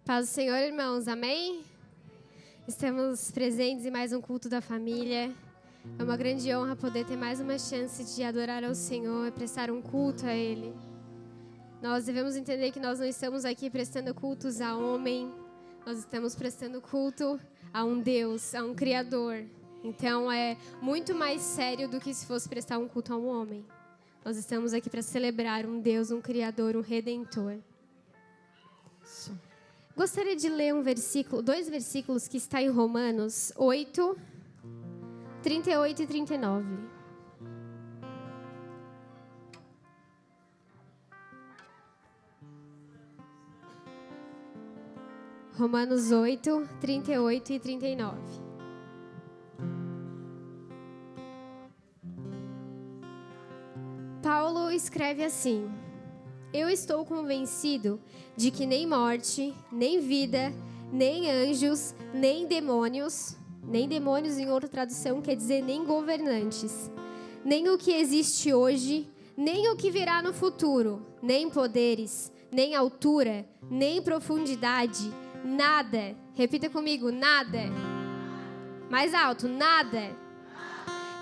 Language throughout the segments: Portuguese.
Paz do Senhor, irmãos, amém? Estamos presentes em mais um culto da família. É uma grande honra poder ter mais uma chance de adorar ao Senhor, prestar um culto a Ele. Nós devemos entender que nós não estamos aqui prestando cultos a homem, nós estamos prestando culto a um Deus, a um Criador. Então é muito mais sério do que se fosse prestar um culto a um homem. Nós estamos aqui para celebrar um Deus, um Criador, um Redentor. Gostaria de ler dois versículos que está em Romanos 8, 38 e 39. Romanos 8, 38 e 39. Paulo escreve assim: Eu estou convencido de que nem morte, nem vida, nem anjos, nem demônios em outra tradução quer dizer nem governantes, nem o que existe hoje, nem o que virá no futuro, nem poderes, nem altura, nem profundidade, nada, repita comigo, nada, mais alto, nada,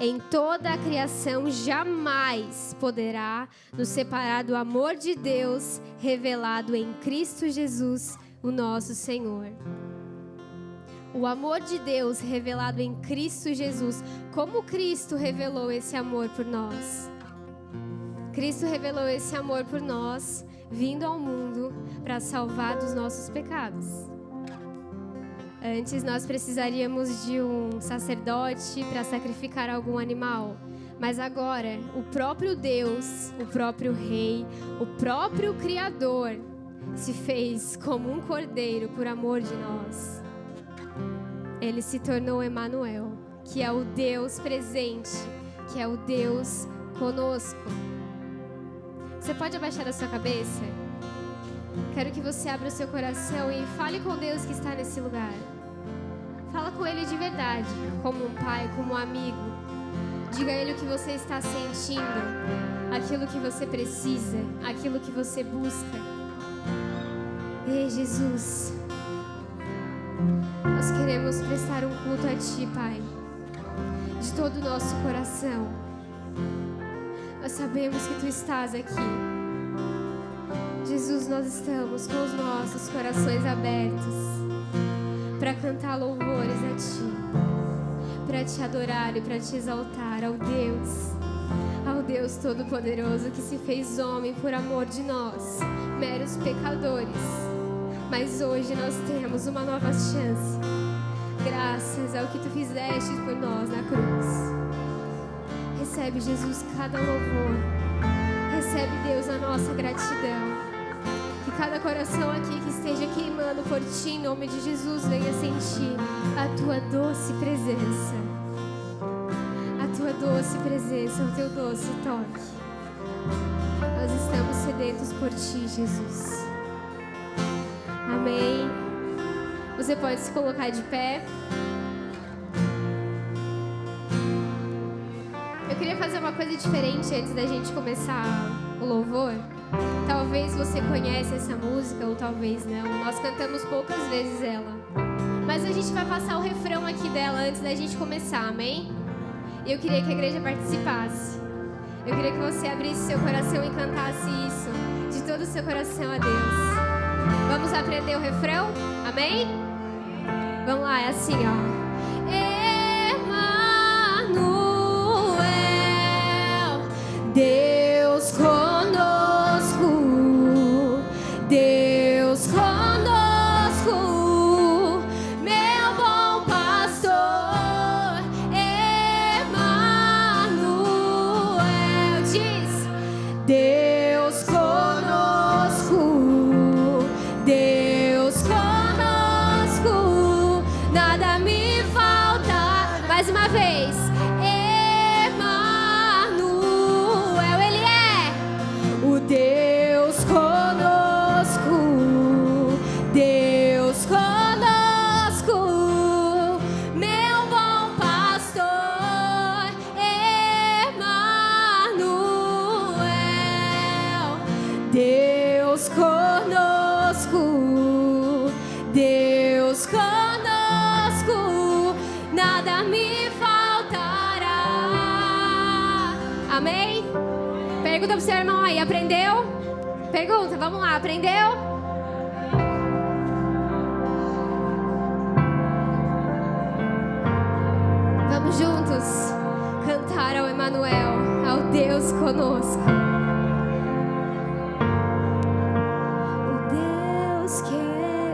em toda a criação jamais poderá nos separar do amor de Deus revelado em Cristo Jesus, o nosso Senhor. O amor de Deus revelado em Cristo Jesus. Como Cristo revelou esse amor por nós? Cristo revelou esse amor por nós, vindo ao mundo para salvar dos nossos pecados. Antes nós precisaríamos de um sacerdote para sacrificar algum animal. Mas agora, o próprio Deus, o próprio Rei, o próprio Criador se fez como um cordeiro por amor de nós. Ele se tornou Emanuel, que é o Deus presente, que é o Deus conosco. Você pode abaixar a sua cabeça? Quero que você abra o seu coração e fale com Deus que está nesse lugar. Fala com Ele de verdade, como um pai, como um amigo. Diga a Ele o que você está sentindo, aquilo que você precisa, aquilo que você busca. Ei, Jesus, nós queremos prestar um culto a Ti, Pai, de todo o nosso coração. Nós sabemos que Tu estás aqui. Jesus, nós estamos com os nossos corações abertos para cantar louvores a Ti, para Te adorar e para Te exaltar ao Deus Todo-Poderoso que se fez homem por amor de nós, meros pecadores. Mas hoje nós temos uma nova chance, graças ao que Tu fizeste por nós na cruz. Recebe, Jesus, cada louvor. Recebe, Deus, a nossa gratidão. Que cada coração aqui que esteja queimando por Ti, em nome de Jesus, venha sentir a Tua doce presença. A Tua doce presença, o Teu doce toque. Nós estamos sedentos por Ti, Jesus. Amém. Você pode se colocar de pé. Eu queria fazer uma coisa diferente antes da gente começar o louvor. Talvez você conhece essa música ou talvez não. Nós cantamos poucas vezes ela. Mas a gente vai passar o refrão aqui dela antes da gente começar, amém? E eu queria que a igreja participasse. Eu queria que você abrisse seu coração e cantasse isso de todo o seu coração a Deus. Vamos aprender o refrão? Amém? Vamos lá, é assim, ó. Emanuel, Deus conosco, Deus conosco, meu bom pastor. Emanuel, diz: Deus conosco, Deus conosco, nada me falta. Mais uma vez. Emanuel, Ele é o Deus conosco, Deus conosco, meu bom pastor. Emanuel, Deus conosco, Deus conosco, nada me faltará. Amém? Pergunta pro seu irmão aí, aprendeu? Pergunta, vamos lá, aprendeu? Vamos juntos cantar ao Emmanuel, ao Deus conosco. O Deus que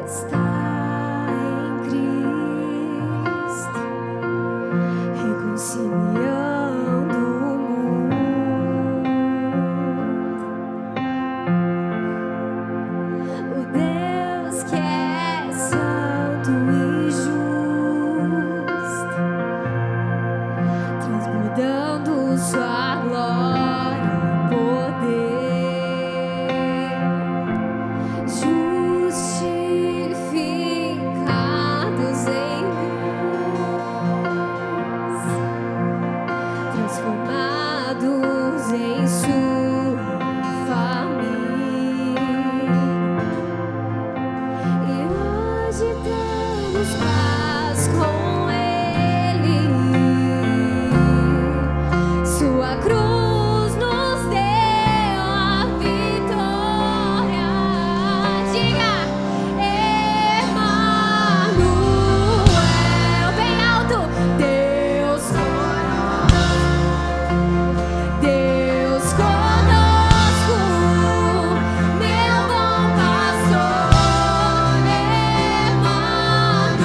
está em Cristo, reconciliando o mundo. O Deus que é santo e justo, transbordando sua glória e poder, justificados em Deus, transformados em sua família. E hoje temos paz com Ele. Sua cruz nos deu a vitória. Diga, Emmanuel, bem alto. Deus conosco, Deus conosco, meu bom pastor, Emmanuel.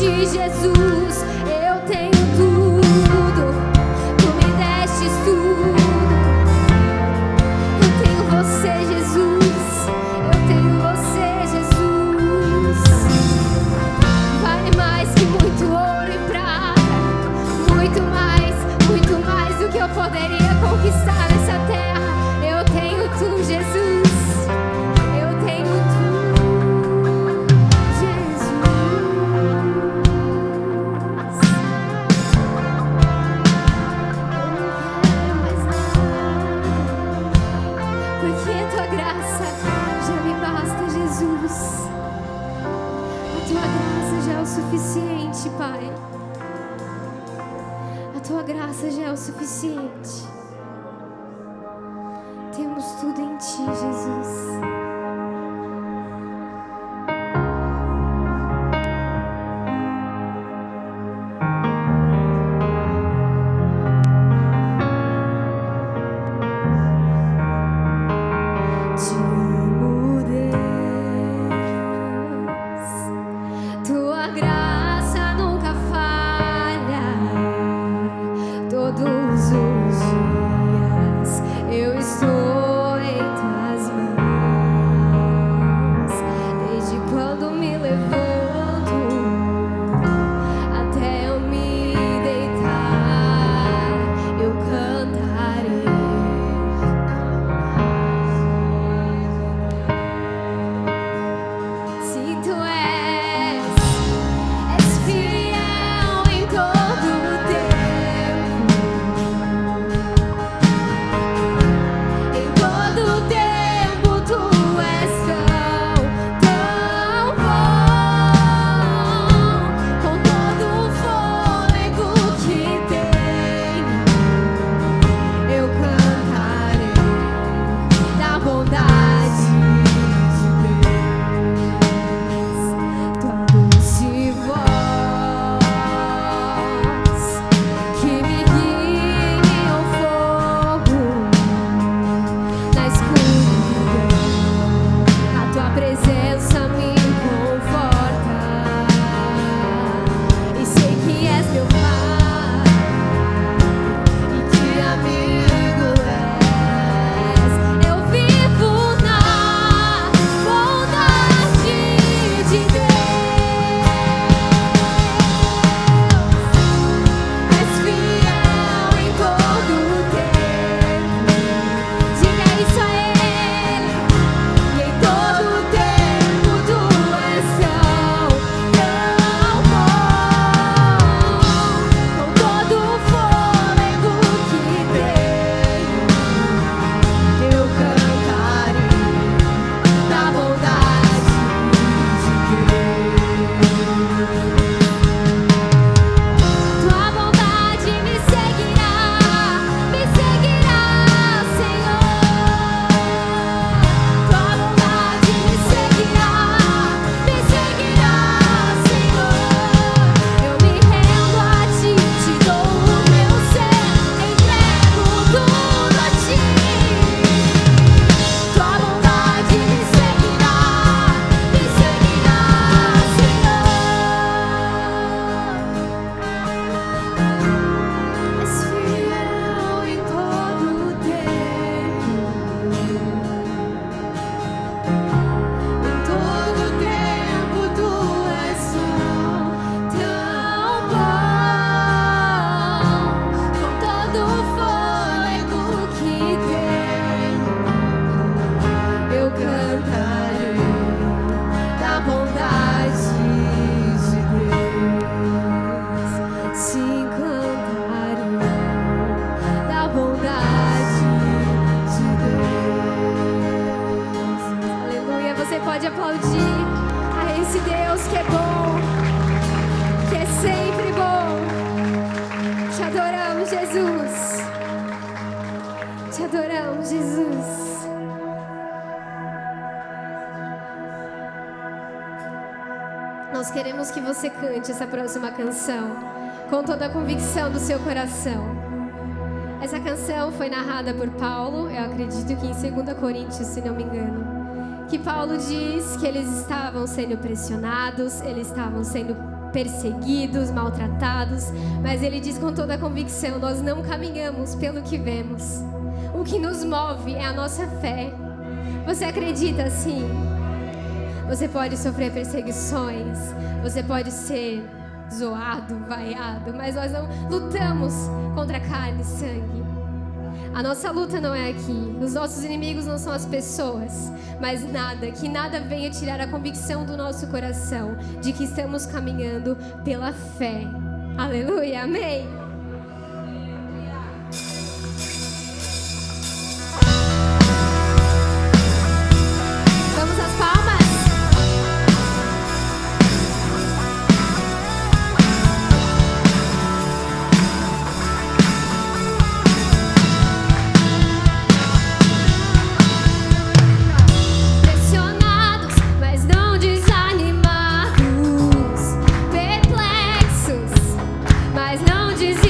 ti, Jesus, eu tenho tudo. Tu me destes tudo. Eu tenho você, Jesus. Eu tenho você, Jesus. Vale mais que muito ouro e prata. Muito mais do que eu poderia conquistar nessa terra. Eu tenho tu, Jesus. Eu tenho tu, Jesus. Eu não quero mais nada, porque a tua graça já me basta, Jesus. A tua graça já é o suficiente, Pai. A tua graça já é o suficiente. Temos tudo em ti, Jesus. Te amo, Deus. Tua graça nunca falha. Todos os dias eu estou em tuas mãos. Desde quando me levanto até eu me deitar, eu cantarei. Se tu és fiel em todo o tempo, em todo o tempo tu és tão bom. Com todo o fôlego que tenho, eu cantarei da bondade de Deus. Tua doce voz que me guia ao fogo na escuridão. A tua presença me conforta e sei que és meu Pai e que amigo és. Eu vivo na bondade de Deus. És fiel em todo o tempo. Diga isso a Ele. E em todo o tempo tu és tão bom. Com todo o fôlego que tenho, eu cantarei da bondade de Deus. Tua bondade me seguirá, Senhor. Tua bondade me seguirá, Senhor. Eu me rendo a ti, te dou o meu ser, entrego tudo a ti. Tua bondade me seguirá, Senhor. És fiel em todo o tempo. Em todo o tempo tu és tão bom. Com todo o fôlego que tenho, eu cantarei da bondade de Deus. Sim, cantarei da bondade de Deus. Aleluia. Você pode aplaudir a esse Deus que é bom, que é sempre bom. Te adoramos, Jesus. Te adoramos, Jesus. Nós queremos que você cante essa próxima canção com toda a convicção do seu coração. Essa canção foi narrada por Paulo, eu acredito que em 2 Coríntios, se não me engano, que Paulo diz que eles estavam sendo pressionados, eles estavam sendo perseguidos, maltratados, mas ele diz com toda a convicção: nós não caminhamos pelo que vemos. O que nos move é a nossa fé. Você acredita assim? Você pode sofrer perseguições, você pode ser zoado, vaiado, mas nós não lutamos contra carne e sangue. A nossa luta não é aqui. Os nossos inimigos não são as pessoas, mas que nada venha tirar a convicção do nosso coração de que estamos caminhando pela fé. Aleluia, amém. Vamos às palmas. Mas não diz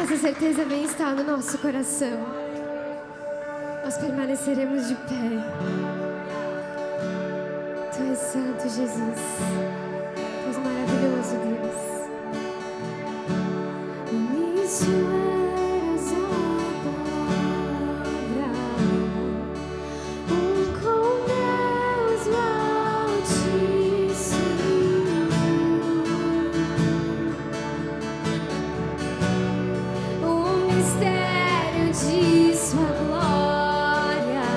essa certeza vem estar no nosso coração, nós permaneceremos de pé. Tu és santo, Jesus. Tu és maravilhoso, Deus. No início eras a palavra, com Deus o Altíssimo. O mistério de sua glória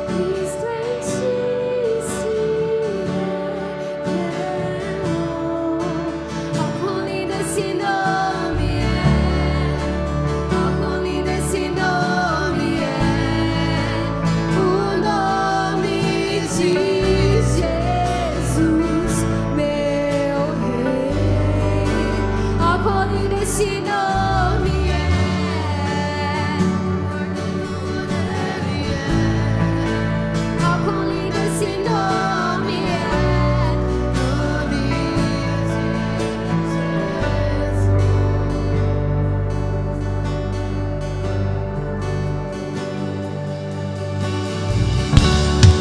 resplandece revelou. Oh, quão lindo esse nome é! Oh, quão lindo esse nome é! O nome de Jesus, meu Rei. Oh, quão lindo esse nome é! Oh, quão lindo esse nome é!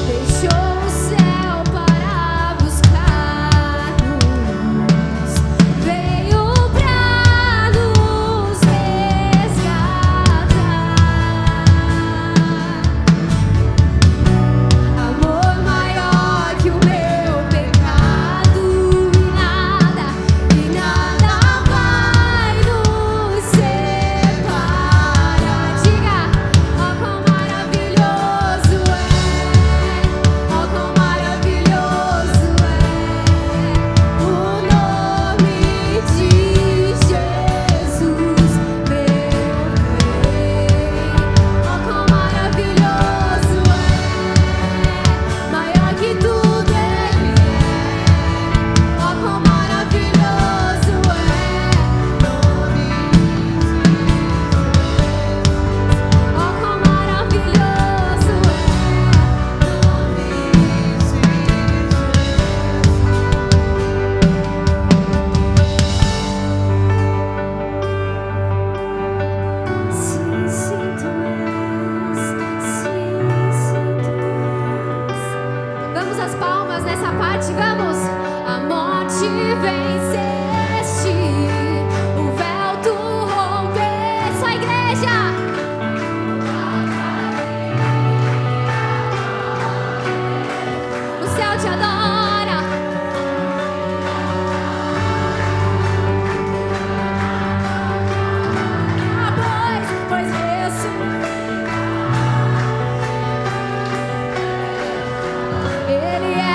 Deixou o céu para buscar-nos, veio pra nos resgatar. Amor maior que o meu pecado, e nada vai nos separar. Diga, oh, quão maravilhoso é! Oh, quão maravilhoso é o nome de Jesus, meu Rei. Oh, quão maravilhoso é! Maior que tudo Ele é. Oh, quão maravilhoso é o nome de Jesus. Oh, quão maravilhoso é o nome de Jesus. Sim, sim, tu és. Sim, sim, tu és. Vamos às palmas nessa parte, vamos! A morte venceste, o véu tu rompeste. Só a igreja! O céu te adora. Ah, pois Ele é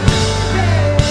invencível.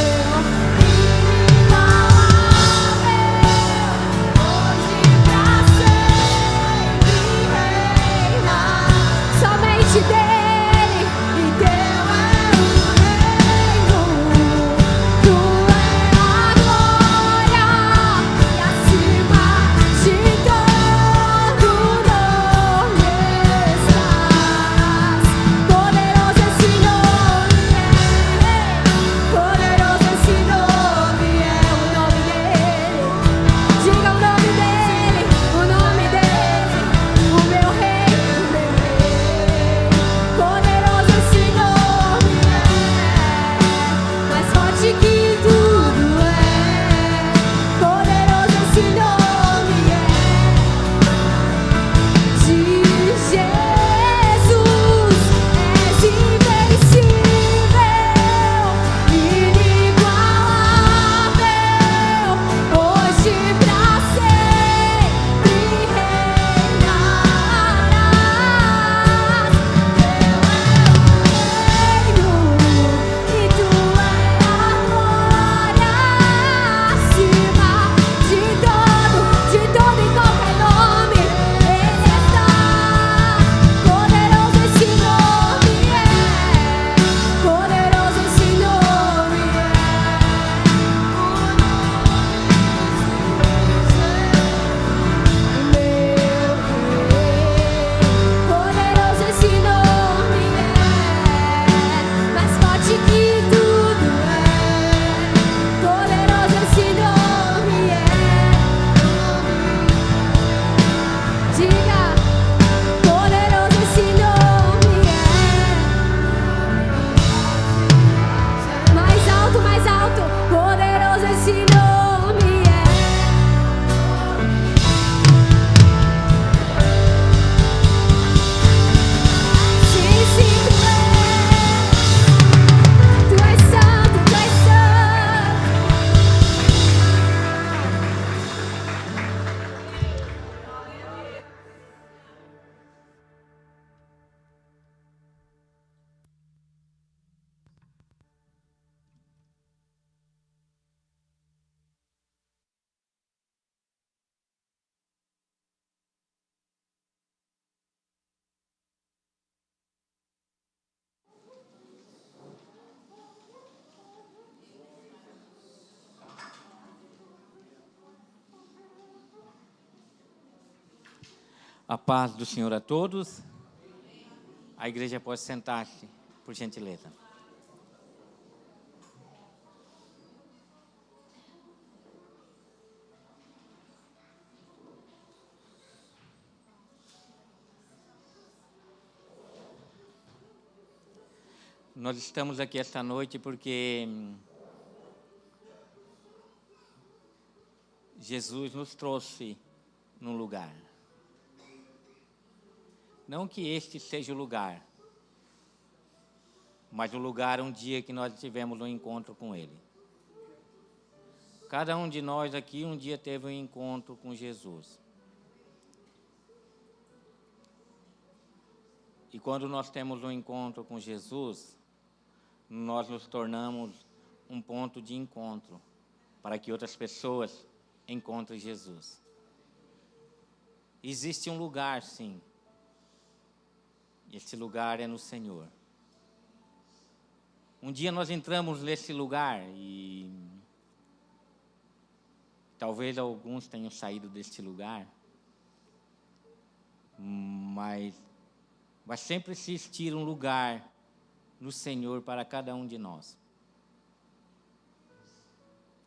A paz do Senhor a todos. A igreja pode sentar-se, por gentileza. Nós estamos aqui esta noite porque Jesus nos trouxe num lugar. Não que este seja o lugar, mas o lugar um dia que nós tivemos um encontro com Ele. Cada um de nós aqui um dia teve um encontro com Jesus. E quando nós temos um encontro com Jesus, nós nos tornamos um ponto de encontro para que outras pessoas encontrem Jesus. Existe um lugar, sim. Esse lugar é no Senhor. Um dia nós entramos nesse lugar e talvez alguns tenham saído desse lugar, mas vai sempre existir um lugar no Senhor para cada um de nós.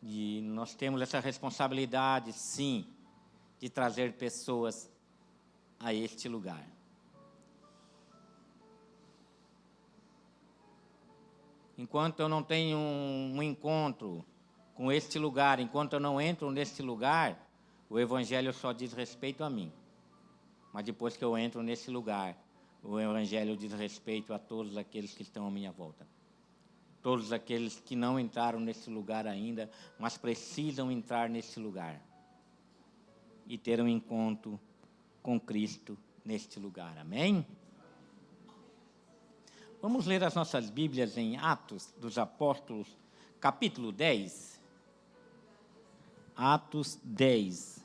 E nós temos essa responsabilidade, sim, de trazer pessoas a este lugar. Enquanto eu não tenho um encontro com este lugar, enquanto eu não entro neste lugar, o Evangelho só diz respeito a mim. Mas depois que eu entro nesse lugar, o Evangelho diz respeito a todos aqueles que estão à minha volta. Todos aqueles que não entraram nesse lugar ainda, mas precisam entrar nesse lugar. E ter um encontro com Cristo neste lugar. Amém? Vamos ler as nossas Bíblias em Atos dos Apóstolos, capítulo 10. Atos 10.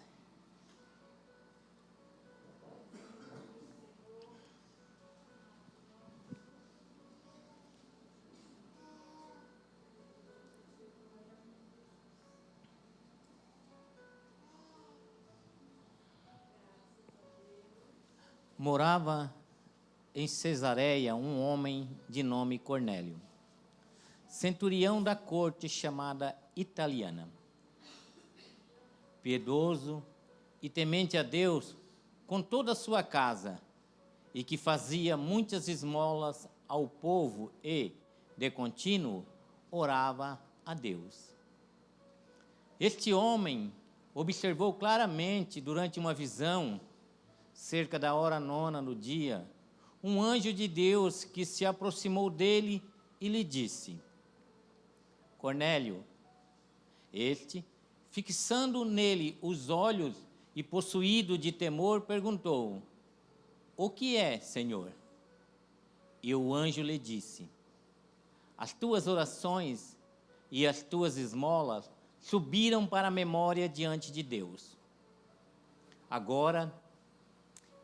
Morava em Cesareia um homem de nome Cornélio, centurião da corte chamada italiana, piedoso e temente a Deus com toda a sua casa, e que fazia muitas esmolas ao povo e, de contínuo, orava a Deus. Este homem observou claramente durante uma visão, cerca da hora 9 do dia, um anjo de Deus que se aproximou dele e lhe disse: Cornélio. Este, fixando nele os olhos e possuído de temor, perguntou: O que é, Senhor? E o anjo lhe disse: As tuas orações e as tuas esmolas subiram para a memória diante de Deus. Agora,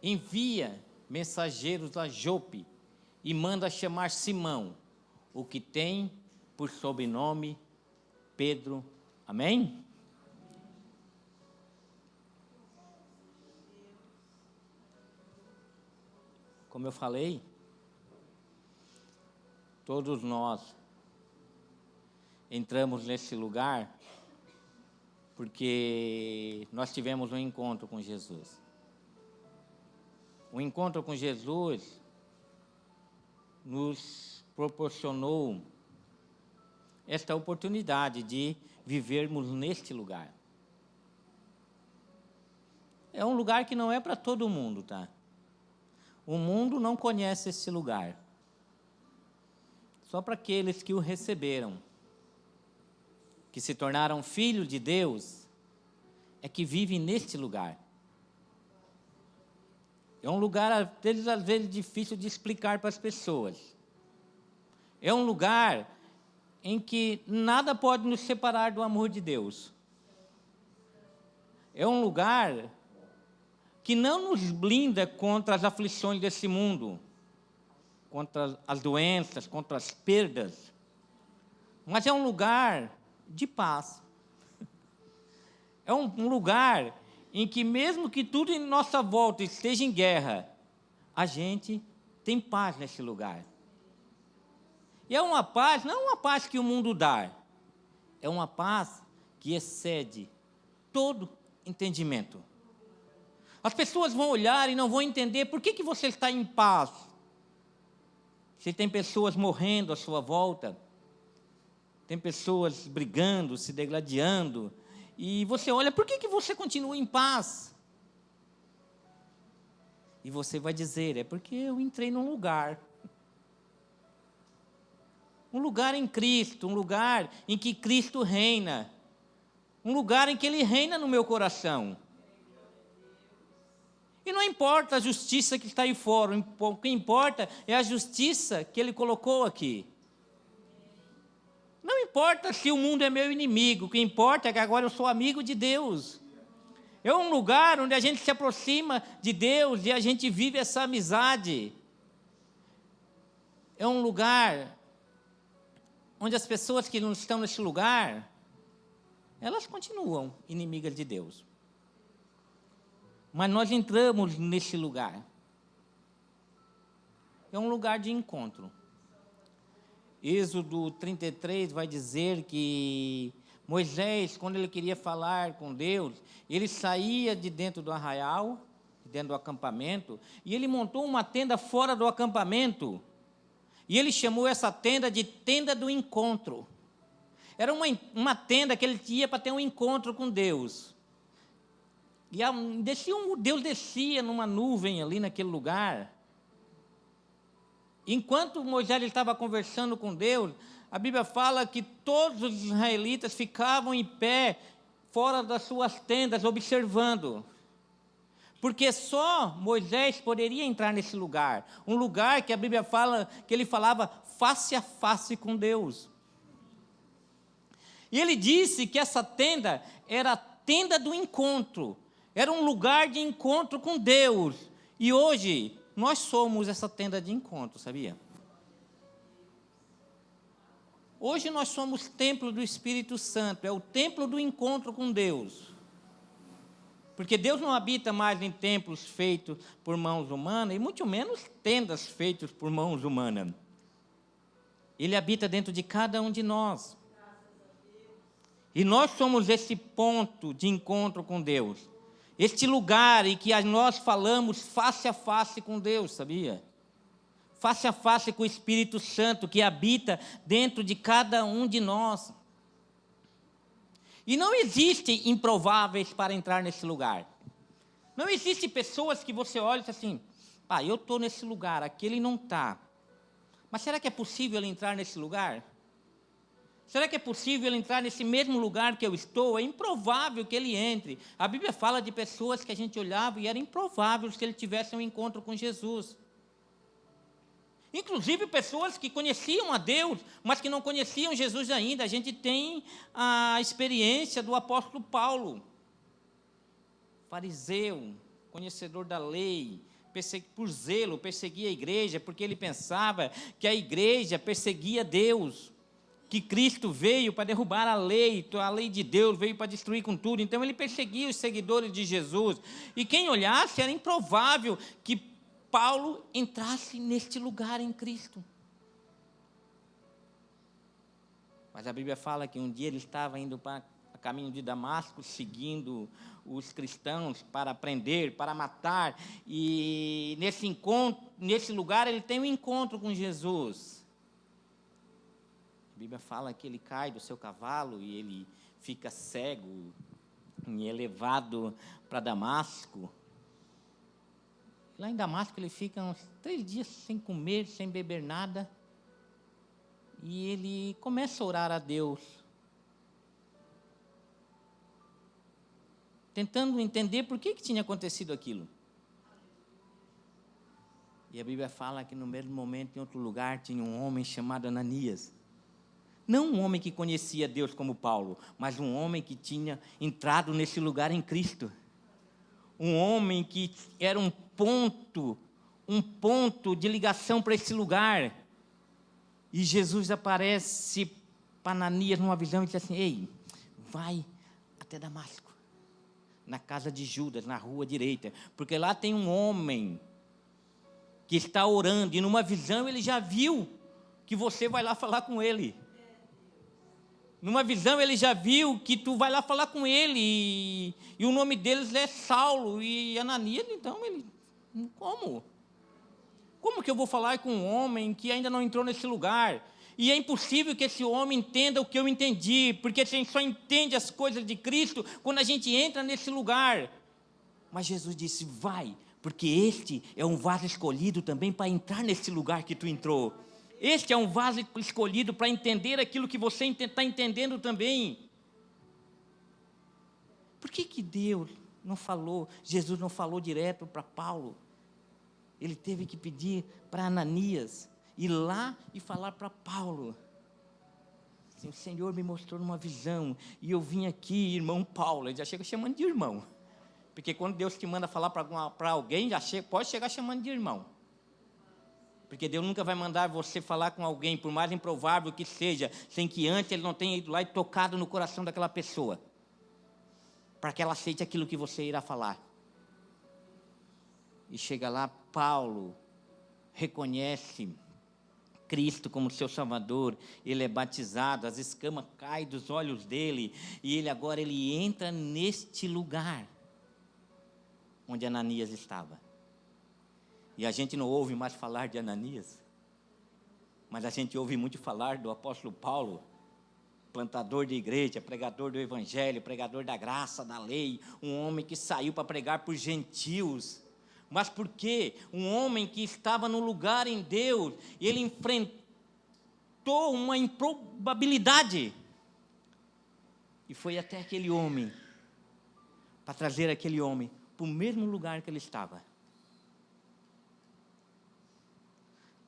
envia mensageiros a Jope e manda chamar Simão, o que tem por sobrenome Pedro. Amém? Como eu falei, todos nós entramos nesse lugar porque nós tivemos um encontro com Jesus. O encontro com Jesus nos proporcionou esta oportunidade de vivermos neste lugar. É um lugar que não é para todo mundo, tá? O mundo não conhece esse lugar. Só para aqueles que o receberam, que se tornaram filhos de Deus, é que vivem neste lugar. É um lugar, às vezes, difícil de explicar para as pessoas. É um lugar em que nada pode nos separar do amor de Deus. É um lugar que não nos blinda contra as aflições desse mundo, contra as doenças, contra as perdas, mas é um lugar de paz. É um lugar em que mesmo que tudo em nossa volta esteja em guerra, a gente tem paz nesse lugar. E é uma paz, não é uma paz que o mundo dá, é uma paz que excede todo entendimento. As pessoas vão olhar e não vão entender por que você está em paz. Se tem pessoas morrendo à sua volta, tem pessoas brigando, se degladiando, e você olha, por que você continua em paz? E você vai dizer, é porque eu entrei num lugar. Um lugar em Cristo, um lugar em que Cristo reina. Um lugar em que Ele reina no meu coração. E não importa a justiça que está aí fora, o que importa é a justiça que Ele colocou aqui. Não importa se o mundo é meu inimigo, o que importa é que agora eu sou amigo de Deus. É um lugar onde a gente se aproxima de Deus e a gente vive essa amizade. É um lugar onde as pessoas que não estão nesse lugar, elas continuam inimigas de Deus. Mas nós entramos nesse lugar. É um lugar de encontro. Êxodo 33 vai dizer que Moisés, quando ele queria falar com Deus, ele saía de dentro do arraial, dentro do acampamento, e ele montou uma tenda fora do acampamento. E ele chamou essa tenda de tenda do encontro. Era uma tenda que ele ia para ter um encontro com Deus. E Deus descia numa nuvem ali naquele lugar. Enquanto Moisés estava conversando com Deus, a Bíblia fala que todos os israelitas ficavam em pé, fora das suas tendas, observando. Porque só Moisés poderia entrar nesse lugar. Um lugar que a Bíblia fala, que ele falava face a face com Deus. E ele disse que essa tenda era a tenda do encontro. Era um lugar de encontro com Deus. E hoje, nós somos essa tenda de encontro, sabia? Hoje nós somos templo do Espírito Santo. É o templo do encontro com Deus. Porque Deus não habita mais em templos feitos por mãos humanas, e muito menos tendas feitas por mãos humanas. Ele habita dentro de cada um de nós. E nós somos esse ponto de encontro com Deus. Este lugar em que nós falamos face a face com Deus, sabia? Face a face com o Espírito Santo que habita dentro de cada um de nós. E não existe improváveis para entrar nesse lugar. Não existe pessoas que você olha e diz assim, eu estou nesse lugar, aquele não está. Mas será que é possível ele entrar nesse lugar? Será que é possível ele entrar nesse mesmo lugar que eu estou? É improvável que ele entre. A Bíblia fala de pessoas que a gente olhava e era improvável que ele tivesse um encontro com Jesus. Inclusive pessoas que conheciam a Deus, mas que não conheciam Jesus ainda. A gente tem a experiência do apóstolo Paulo, fariseu, conhecedor da lei, por zelo, perseguia a igreja, porque ele pensava que a igreja perseguia Deus, que Cristo veio para derrubar a lei de Deus veio para destruir com tudo. Então ele perseguia os seguidores de Jesus. E quem olhasse, era improvável que Paulo entrasse neste lugar em Cristo. Mas a Bíblia fala que um dia ele estava indo para o caminho de Damasco, seguindo os cristãos para prender, para matar. E nesse lugar ele tem um encontro com Jesus. A Bíblia fala que ele cai do seu cavalo e ele fica cego e é levado para Damasco. Lá em Damasco ele fica uns 3 dias sem comer, sem beber nada. E ele começa a orar a Deus, tentando entender por que tinha acontecido aquilo. E a Bíblia fala que no mesmo momento, em outro lugar, tinha um homem chamado Ananias. Não um homem que conhecia Deus como Paulo, mas um homem que tinha entrado nesse lugar em Cristo. Um homem que era um ponto de ligação para esse lugar. E Jesus aparece para Ananias numa visão e diz assim, ei, vai até Damasco. na casa de Judas, na rua direita, porque lá tem um homem que está orando, e numa visão ele já viu que você vai lá falar com ele. Numa visão ele já viu que tu vai lá falar com ele, e o nome deles é Saulo e Ananias. Então ele, como? Como que eu vou falar com um homem que ainda não entrou nesse lugar? E é impossível que esse homem entenda o que eu entendi, porque a gente só entende as coisas de Cristo quando a gente entra nesse lugar. Mas Jesus disse, vai, porque este é um vaso escolhido também para entrar nesse lugar que tu entrou. Este é um vaso escolhido para entender aquilo que você está entendendo também. Por que Deus não falou, Jesus não falou direto para Paulo? Ele teve que pedir para Ananias ir lá e falar para Paulo. Assim, o Senhor me mostrou numa visão, e eu vim aqui, irmão Paulo. Ele já chega chamando de irmão. Porque quando Deus te manda falar para alguém, pode chegar chamando de irmão. Porque Deus nunca vai mandar você falar com alguém, por mais improvável que seja, sem que antes Ele não tenha ido lá e tocado no coração daquela pessoa, para que ela aceite aquilo que você irá falar. E chega lá, Paulo reconhece Cristo como seu Salvador, ele é batizado, as escamas caem dos olhos dele, e ele entra neste lugar onde Ananias estava. E a gente não ouve mais falar de Ananias, mas a gente ouve muito falar do apóstolo Paulo, plantador de igreja, pregador do evangelho, pregador da graça, da lei, um homem que saiu para pregar por gentios. Mas por quê? Um homem que estava no lugar em Deus, e ele enfrentou uma improbabilidade, e foi até aquele homem, para trazer aquele homem para o mesmo lugar que ele estava.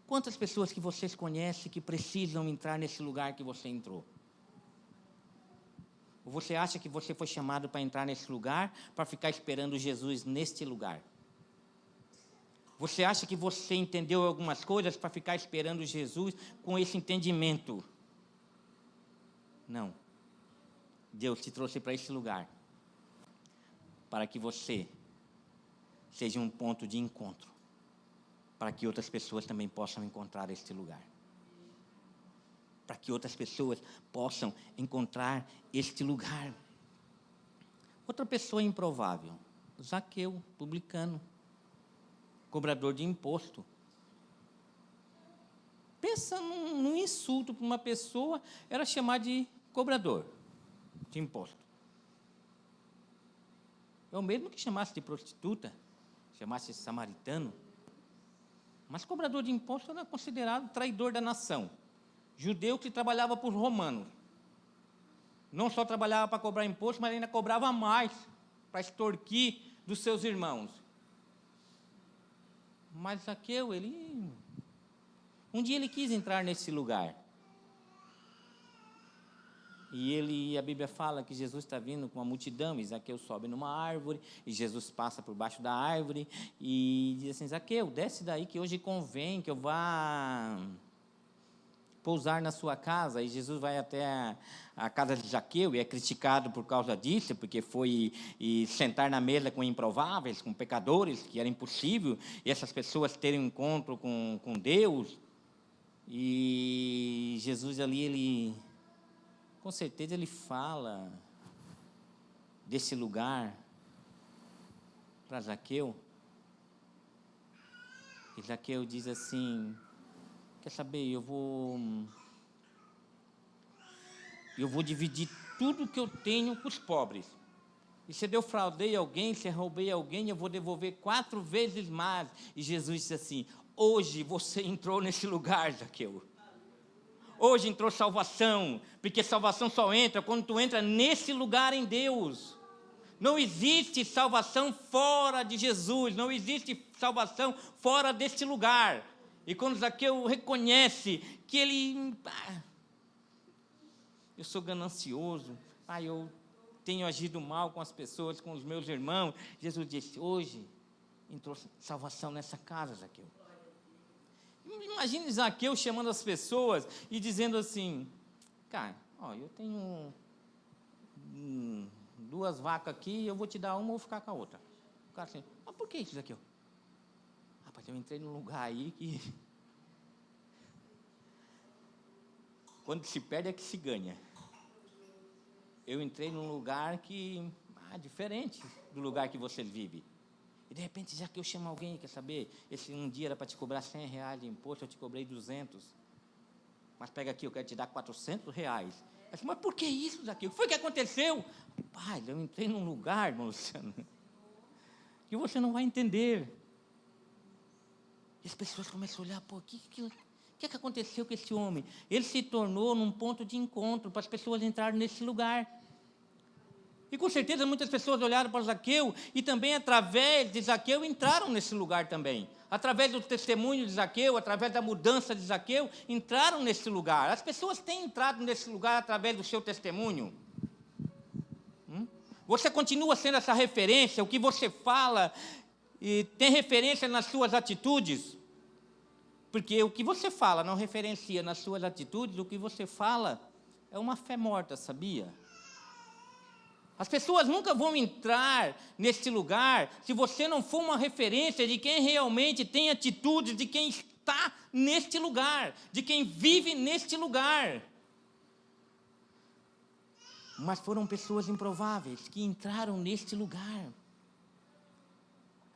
Quantas pessoas que vocês conhecem que precisam entrar nesse lugar que você entrou? Ou você acha que você foi chamado para entrar nesse lugar, para ficar esperando Jesus neste lugar? Você acha que você entendeu algumas coisas para ficar esperando Jesus com esse entendimento? Não. Deus te trouxe para esse lugar, para que você seja um ponto de encontro, para que outras pessoas também possam encontrar este lugar. Para que outras pessoas possam encontrar este lugar. Outra pessoa improvável, Zaqueu, publicano, cobrador de imposto. Pensa num insulto para uma pessoa, era chamar de cobrador de imposto. É o mesmo que chamasse de prostituta, chamasse de samaritano. Mas cobrador de imposto era considerado traidor da nação. Judeu que trabalhava para os romanos. Não só trabalhava para cobrar imposto, mas ainda cobrava mais para extorquir dos seus irmãos. Mas Zaqueu, um dia ele quis entrar nesse lugar. E a Bíblia fala que Jesus está vindo com uma multidão, e Zaqueu sobe numa árvore, e Jesus passa por baixo da árvore, e diz assim, Zaqueu, desce daí que hoje convém que eu vá pousar na sua casa. E Jesus vai até a casa de Zaqueu, e é criticado por causa disso, porque foi sentar na mesa com improváveis, com pecadores, que era impossível, e essas pessoas terem um encontro com Deus. E Jesus ali, com certeza ele fala desse lugar para Zaqueu. E Zaqueu diz assim, quer saber, eu vou dividir tudo que eu tenho com os pobres. E se eu defraudei alguém, se eu roubei alguém, eu vou devolver 4 vezes mais. E Jesus disse assim, hoje você entrou nesse lugar, Zaqueu. Hoje entrou salvação, porque salvação só entra quando tu entra nesse lugar em Deus. Não existe salvação fora de Jesus, não existe salvação fora desse lugar. E quando Zaqueu reconhece que eu sou ganancioso, eu tenho agido mal com as pessoas, com os meus irmãos, Jesus disse, hoje entrou salvação nessa casa, Zaqueu. Imagine Zaqueu chamando as pessoas e dizendo assim, cara, eu tenho 2 2 vacas aqui, eu vou te dar uma, eu vou ficar com a outra. O cara assim, mas por que isso daqui? Rapaz, eu entrei num lugar aí que... Quando se perde é que se ganha. Eu entrei num lugar que... diferente do lugar que você vive. E de repente, já que eu chamo alguém, quer saber? Esse um dia era para te cobrar R$100 de imposto, eu te cobrei 200. Mas pega aqui, eu quero te dar R$400. Eu disse, mas por que isso daqui? O que foi que aconteceu? Pai, eu entrei num lugar, irmão Luciano, que você não vai entender. E as pessoas começam a olhar, o que aconteceu com esse homem? Ele se tornou num ponto de encontro para as pessoas entrarem nesse lugar. E com certeza muitas pessoas olharam para Zaqueu e também através de Zaqueu entraram nesse lugar também. Através do testemunho de Zaqueu, através da mudança de Zaqueu, entraram nesse lugar. As pessoas têm entrado nesse lugar através do seu testemunho. Você continua sendo essa referência, o que você fala, e tem referência nas suas atitudes? Porque o que você fala não referencia nas suas atitudes, o que você fala é uma fé morta, sabia? As pessoas nunca vão entrar nesse lugar se você não for uma referência de quem realmente tem atitudes, de quem está neste lugar, de quem vive neste lugar. Mas foram pessoas improváveis que entraram neste lugar.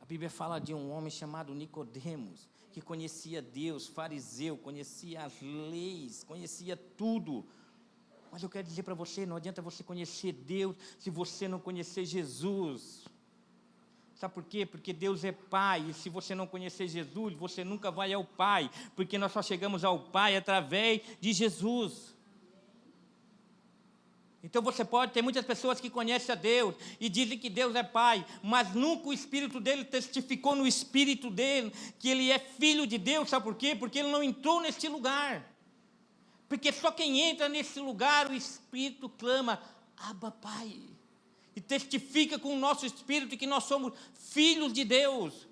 A Bíblia fala de um homem chamado Nicodemos, que conhecia Deus, fariseu, conhecia as leis, conhecia tudo. Mas eu quero dizer para você, não adianta você conhecer Deus se você não conhecer Jesus. Sabe por quê? Porque Deus é Pai, e se você não conhecer Jesus, você nunca vai ao Pai, porque nós só chegamos ao Pai através de Jesus. Então você pode ter muitas pessoas que conhecem a Deus e dizem que Deus é Pai, mas nunca o Espírito dele testificou no Espírito dele que ele é Filho de Deus. Sabe por quê? Porque ele não entrou neste lugar. Porque só quem entra nesse lugar, o Espírito clama, Abba, Pai. E testifica com o nosso Espírito que nós somos filhos de Deus.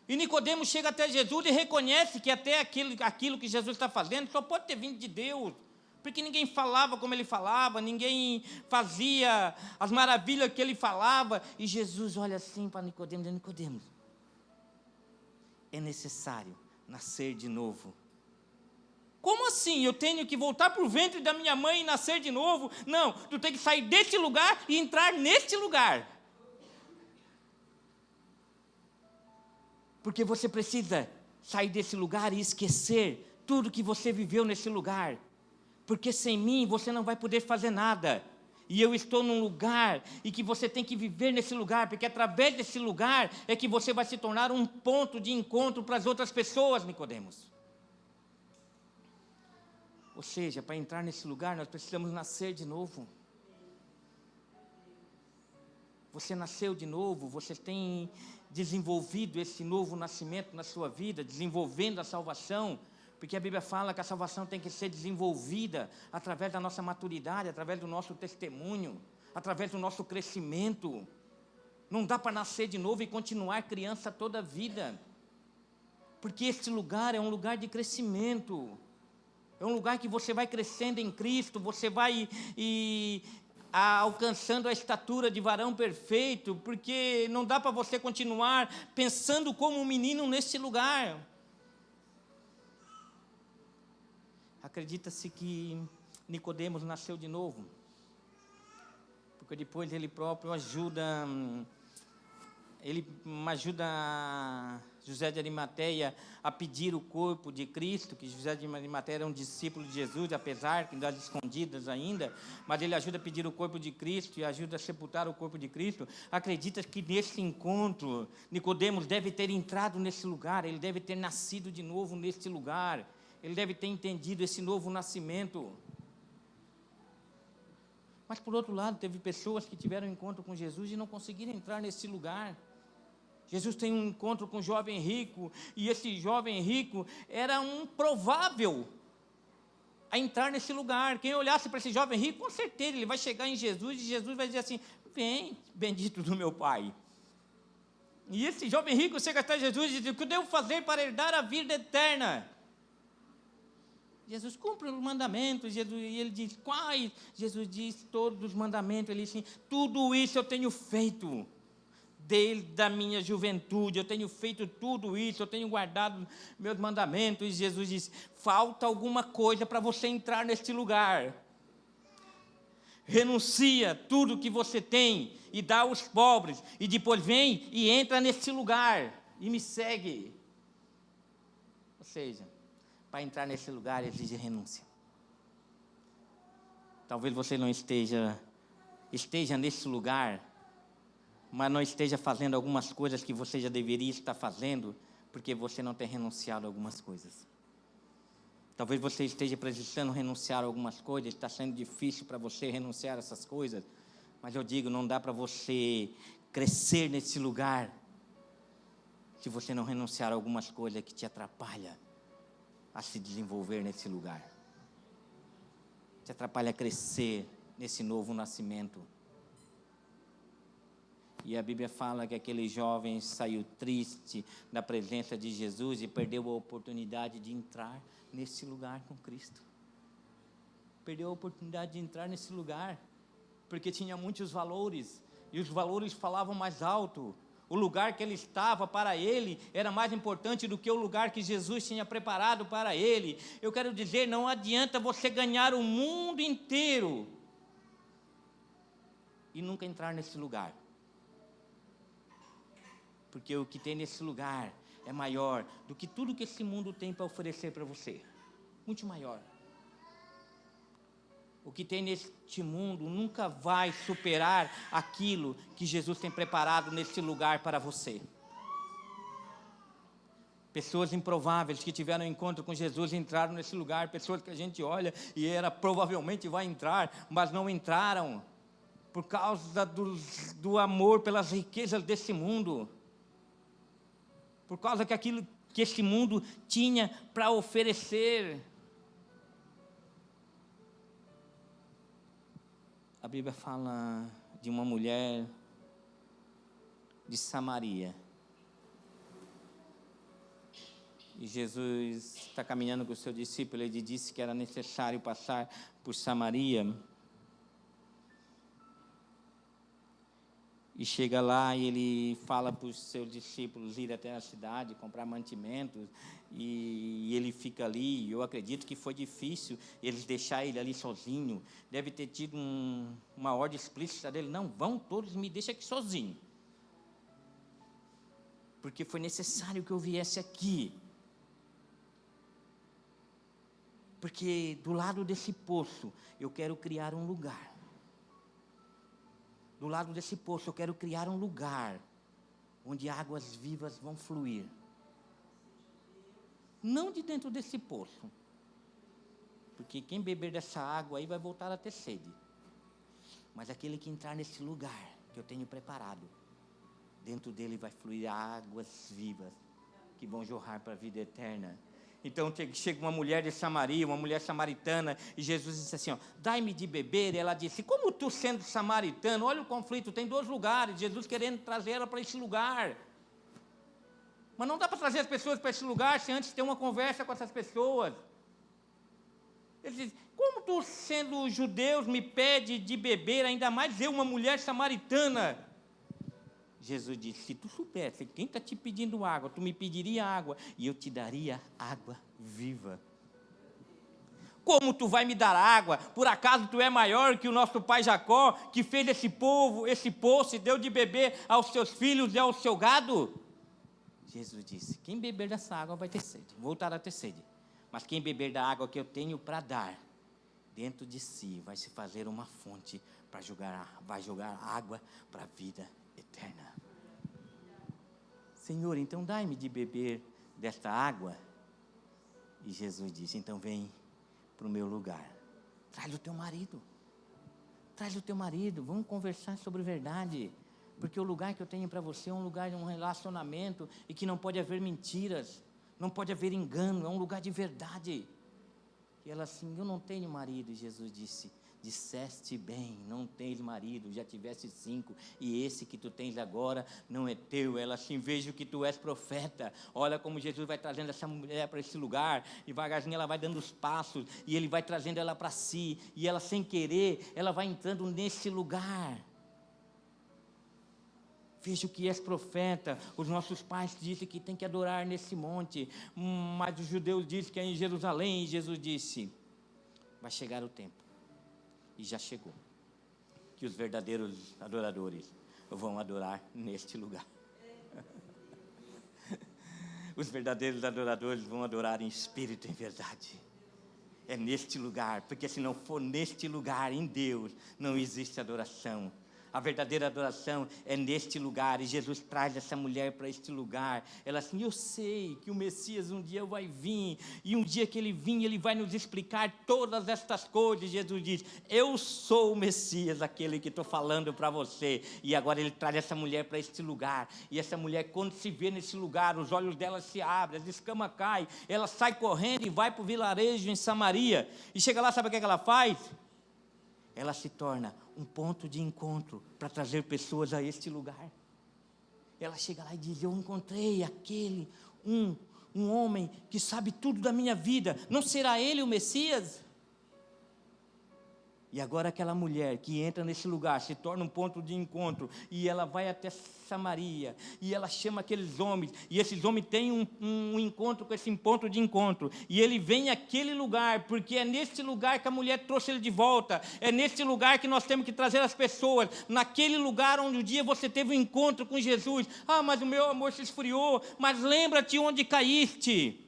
E Nicodemos chega até Jesus e reconhece que até aquilo que Jesus está fazendo só pode ter vindo de Deus. Porque ninguém falava como ele falava, ninguém fazia as maravilhas que ele falava. E Jesus olha assim para Nicodemos e diz, Nicodemos, é necessário nascer de novo. Como assim? Eu tenho que voltar para o ventre da minha mãe e nascer de novo? Não, tu tem que sair desse lugar e entrar neste lugar. Porque você precisa sair desse lugar e esquecer tudo que você viveu nesse lugar. Porque sem mim você não vai poder fazer nada. E eu estou num lugar e que você tem que viver nesse lugar, porque através desse lugar é que você vai se tornar um ponto de encontro para as outras pessoas, Nicodemos. Ou seja, para entrar nesse lugar, nós precisamos nascer de novo. Você nasceu de novo, você tem desenvolvido esse novo nascimento na sua vida, desenvolvendo a salvação, porque a Bíblia fala que a salvação tem que ser desenvolvida através da nossa maturidade, através do nosso testemunho, através do nosso crescimento. Não dá para nascer de novo e continuar criança toda a vida, porque este lugar é um lugar de crescimento. É um lugar que você vai crescendo em Cristo, você vai alcançando a estatura de varão perfeito, porque não dá para você continuar pensando como um menino nesse lugar. Acredita-se que Nicodemos nasceu de novo, porque depois ele próprio ajuda José de Arimateia a pedir o corpo de Cristo, que José de Arimateia era um discípulo de Jesus, apesar que das escondidas ainda, mas ele ajuda a pedir o corpo de Cristo e ajuda a sepultar o corpo de Cristo. Acredita que nesse encontro, Nicodemos deve ter entrado nesse lugar, ele deve ter nascido de novo nesse lugar, ele deve ter entendido esse novo nascimento. Mas por outro lado, teve pessoas que tiveram um encontro com Jesus e não conseguiram entrar nesse lugar. Jesus tem um encontro com um jovem rico, e esse jovem rico era um provável a entrar nesse lugar. Quem olhasse para esse jovem rico, com certeza ele vai chegar em Jesus, e Jesus vai dizer assim, vem, bendito do meu Pai. E esse jovem rico chega até Jesus e diz, o que eu devo fazer para herdar a vida eterna? Jesus cumpre os mandamentos. E ele diz, quais? Jesus diz, todos os mandamentos. Ele diz assim, tudo isso eu tenho feito desde a minha juventude, eu tenho feito tudo isso, eu tenho guardado meus mandamentos. E Jesus diz, falta alguma coisa para você entrar neste lugar. Renuncia tudo que você tem e dá aos pobres, e depois vem e entra nesse lugar e me segue. Ou seja, para entrar nesse lugar exige renúncia. Talvez você não esteja nesse lugar, mas não esteja fazendo algumas coisas que você já deveria estar fazendo, porque você não tem renunciado a algumas coisas. Talvez você esteja precisando renunciar a algumas coisas, está sendo difícil para você renunciar a essas coisas, mas eu digo, não dá para você crescer nesse lugar, se você não renunciar a algumas coisas que te atrapalham a se desenvolver nesse lugar. Te atrapalha a crescer nesse novo nascimento. E a Bíblia fala que aquele jovem saiu triste da presença de Jesus e perdeu a oportunidade de entrar nesse lugar com Cristo. Perdeu a oportunidade de entrar nesse lugar, porque tinha muitos valores, e os valores falavam mais alto. O lugar que ele estava para ele era mais importante do que o lugar que Jesus tinha preparado para ele. Eu quero dizer, não adianta você ganhar o mundo inteiro e nunca entrar nesse lugar. Porque o que tem nesse lugar é maior do que tudo que esse mundo tem para oferecer para você. Muito maior. O que tem neste mundo nunca vai superar aquilo que Jesus tem preparado nesse lugar para você. Pessoas improváveis que tiveram encontro com Jesus entraram nesse lugar. Pessoas que a gente olha e provavelmente vai entrar, mas não entraram por causa do amor pelas riquezas desse mundo. Por causa que aquilo que esse mundo tinha para oferecer. A Bíblia fala de uma mulher de Samaria. E Jesus está caminhando com o seu discípulo, ele disse que era necessário passar por Samaria. E chega lá e ele fala para os seus discípulos ir até a cidade, comprar mantimentos, e ele fica ali. Eu acredito que foi difícil eles deixar ele ali sozinho. Deve ter tido uma ordem explícita dele, não, vão todos, me deixa aqui sozinho. Porque foi necessário que eu viesse aqui. Porque do lado desse poço, eu quero criar um lugar. Do lado desse poço, eu quero criar um lugar onde águas vivas vão fluir. Não de dentro desse poço. Porque quem beber dessa água aí vai voltar a ter sede. Mas aquele que entrar nesse lugar que eu tenho preparado, dentro dele vai fluir águas vivas que vão jorrar para a vida eterna. Então chega uma mulher de Samaria, uma mulher samaritana, e Jesus disse assim, dai-me de beber. E ela disse, como tu sendo samaritano, olha o conflito, tem 2 lugares, Jesus querendo trazer ela para esse lugar. Mas não dá para trazer as pessoas para esse lugar sem antes ter uma conversa com essas pessoas. Ele diz, como tu sendo judeus me pede de beber, ainda mais eu, uma mulher samaritana? Jesus disse, se tu soubesse quem está te pedindo água, tu me pediria água, e eu te daria água viva. Como tu vai me dar água? Por acaso tu é maior que o nosso pai Jacó, que fez esse poço, e deu de beber aos seus filhos e ao seu gado? Jesus disse, quem beber dessa água vai ter sede, voltará a ter sede. Mas quem beber da água que eu tenho para dar, dentro de si vai se fazer uma fonte, vai jogar água para a vida eterna. Senhor, então dai-me de beber desta água. E Jesus disse, então vem para o meu lugar. Traz o teu marido. Traz o teu marido, vamos conversar sobre verdade. Porque o lugar que eu tenho para você é um lugar de um relacionamento e que não pode haver mentiras, não pode haver engano, é um lugar de verdade. E ela assim, eu não tenho marido. E Jesus disse, Disseste bem, não tens marido, já tiveste 5, e esse que tu tens agora não é teu. Ela assim, vejo que tu és profeta. Olha como Jesus vai trazendo essa mulher para esse lugar, e devagarzinho ela vai dando os passos, e ele vai trazendo ela para si, e ela sem querer, ela vai entrando nesse lugar. Vejo que és profeta. Os nossos pais dizem que tem que adorar nesse monte, mas os judeus dizem que é em Jerusalém, e Jesus disse, vai chegar o tempo. E já chegou, que os verdadeiros adoradores vão adorar neste lugar. Os verdadeiros adoradores vão adorar em espírito e em verdade. É neste lugar, porque se não for neste lugar, em Deus, não existe adoração. A verdadeira adoração é neste lugar, e Jesus traz essa mulher para este lugar. Ela assim, eu sei que o Messias um dia vai vir, e um dia que ele vir, ele vai nos explicar todas estas coisas. Jesus diz, eu sou o Messias, aquele que estou falando para você. E agora ele traz essa mulher para este lugar, e essa mulher, quando se vê nesse lugar, os olhos dela se abrem, as escamas caem, ela sai correndo e vai para o vilarejo em Samaria, e chega lá, sabe o que ela faz? Ela se torna um ponto de encontro para trazer pessoas a este lugar. Ela chega lá e diz, eu encontrei aquele, um homem que sabe tudo da minha vida, não será ele o Messias? E agora aquela mulher que entra nesse lugar, se torna um ponto de encontro, e ela vai até Samaria, e ela chama aqueles homens, e esses homens têm um encontro com esse ponto de encontro, e ele vem àquele lugar, porque é nesse lugar que a mulher trouxe ele de volta, é nesse lugar que nós temos que trazer as pessoas, naquele lugar onde um dia você teve um encontro com Jesus. Ah, mas o meu amor se esfriou, mas lembra-te onde caíste.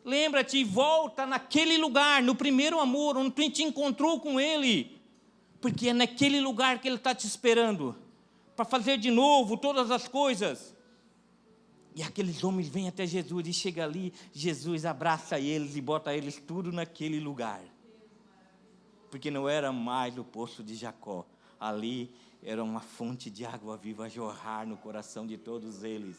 Lembra-te e volta naquele lugar, no primeiro amor, onde tu te encontrou com Ele. Porque é naquele lugar que Ele está te esperando, para fazer de novo todas as coisas. E aqueles homens vêm até Jesus, e chega ali, Jesus abraça eles e bota eles tudo naquele lugar. Porque não era mais o poço de Jacó. Ali era uma fonte de água viva a jorrar no coração de todos eles.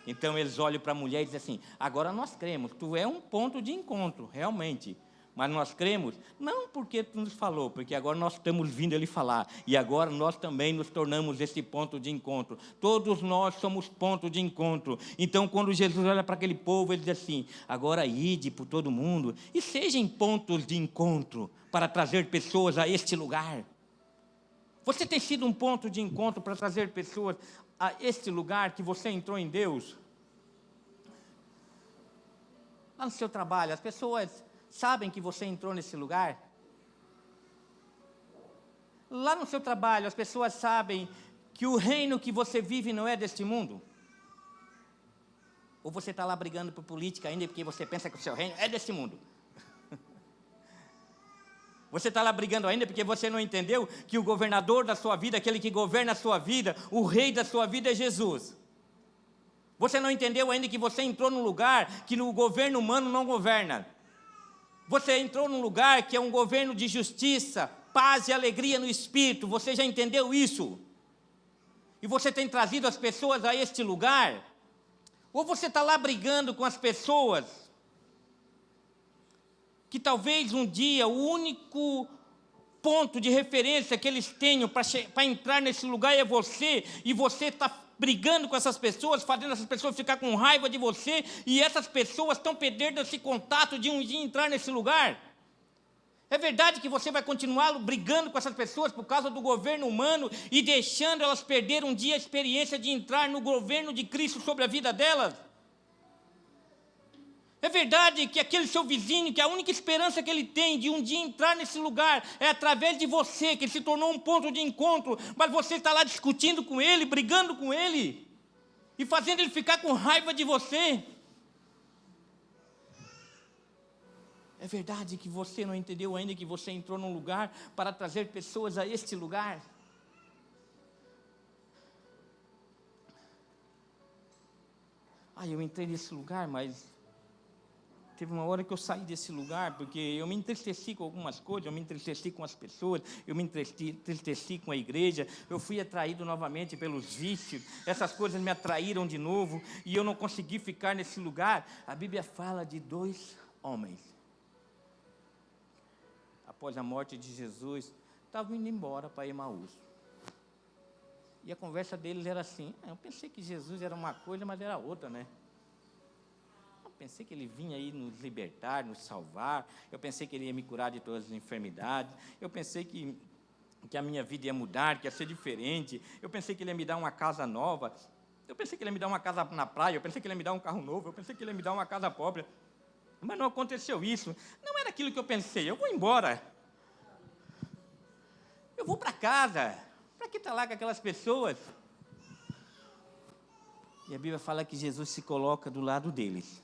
Então eles olham para a mulher e dizem assim, agora nós cremos, tu é um ponto de encontro, realmente. Mas nós cremos, não porque tu nos falou, porque agora nós estamos vindo ele falar. E agora nós também nos tornamos esse ponto de encontro. Todos nós somos ponto de encontro. Então quando Jesus olha para aquele povo, ele diz assim, agora ide por todo mundo e sejam pontos de encontro para trazer pessoas a este lugar. Você tem sido um ponto de encontro para trazer pessoas a este lugar que você entrou em Deus? Lá no seu trabalho, as pessoas sabem que você entrou nesse lugar? Lá no seu trabalho, as pessoas sabem que o reino que você vive não é deste mundo? Ou você está lá brigando por política ainda porque você pensa que o seu reino é deste mundo? Você está lá brigando ainda porque você não entendeu que o governador da sua vida, aquele que governa a sua vida, o rei da sua vida é Jesus. Você não entendeu ainda que você entrou num lugar que no governo humano não governa. Você entrou num lugar que é um governo de justiça, paz e alegria no Espírito. Você já entendeu isso? E você tem trazido as pessoas a este lugar? Ou você está lá brigando com as pessoas que talvez um dia o único ponto de referência que eles tenham para entrar nesse lugar é você, e você está brigando com essas pessoas, fazendo essas pessoas ficar com raiva de você, e essas pessoas estão perdendo esse contato de um dia entrar nesse lugar? É verdade que você vai continuar brigando com essas pessoas por causa do governo humano e deixando elas perder um dia a experiência de entrar no governo de Cristo sobre a vida delas? É verdade que aquele seu vizinho, que a única esperança que ele tem de um dia entrar nesse lugar é através de você, que ele se tornou um ponto de encontro, mas você está lá discutindo com ele, brigando com ele, e fazendo ele ficar com raiva de você? É verdade que você não entendeu ainda que você entrou num lugar para trazer pessoas a este lugar? Eu entrei nesse lugar, mas teve uma hora que eu saí desse lugar, porque eu me entristeci com algumas coisas, eu me entristeci com as pessoas, eu me entristeci com a igreja, eu fui atraído novamente pelos vícios, essas coisas me atraíram de novo, e eu não consegui ficar nesse lugar. A Bíblia fala de 2 homens. após a morte de Jesus, estavam indo embora para Emaús. E a conversa deles era assim: eu pensei que Jesus era uma coisa, mas era outra, né? Eu pensei que ele vinha aí nos libertar, nos salvar. Eu pensei que ele ia me curar de todas as enfermidades. Eu pensei que a minha vida ia mudar, que ia ser diferente. Eu pensei que ele ia me dar uma casa nova. Eu pensei que ele ia me dar uma casa na praia. Eu pensei que ele ia me dar um carro novo. Eu pensei que ele ia me dar uma casa própria. Mas não aconteceu isso. Não era aquilo que eu pensei. Eu vou embora. Eu vou para casa. Para que estar lá com aquelas pessoas? E a Bíblia fala que Jesus se coloca do lado deles.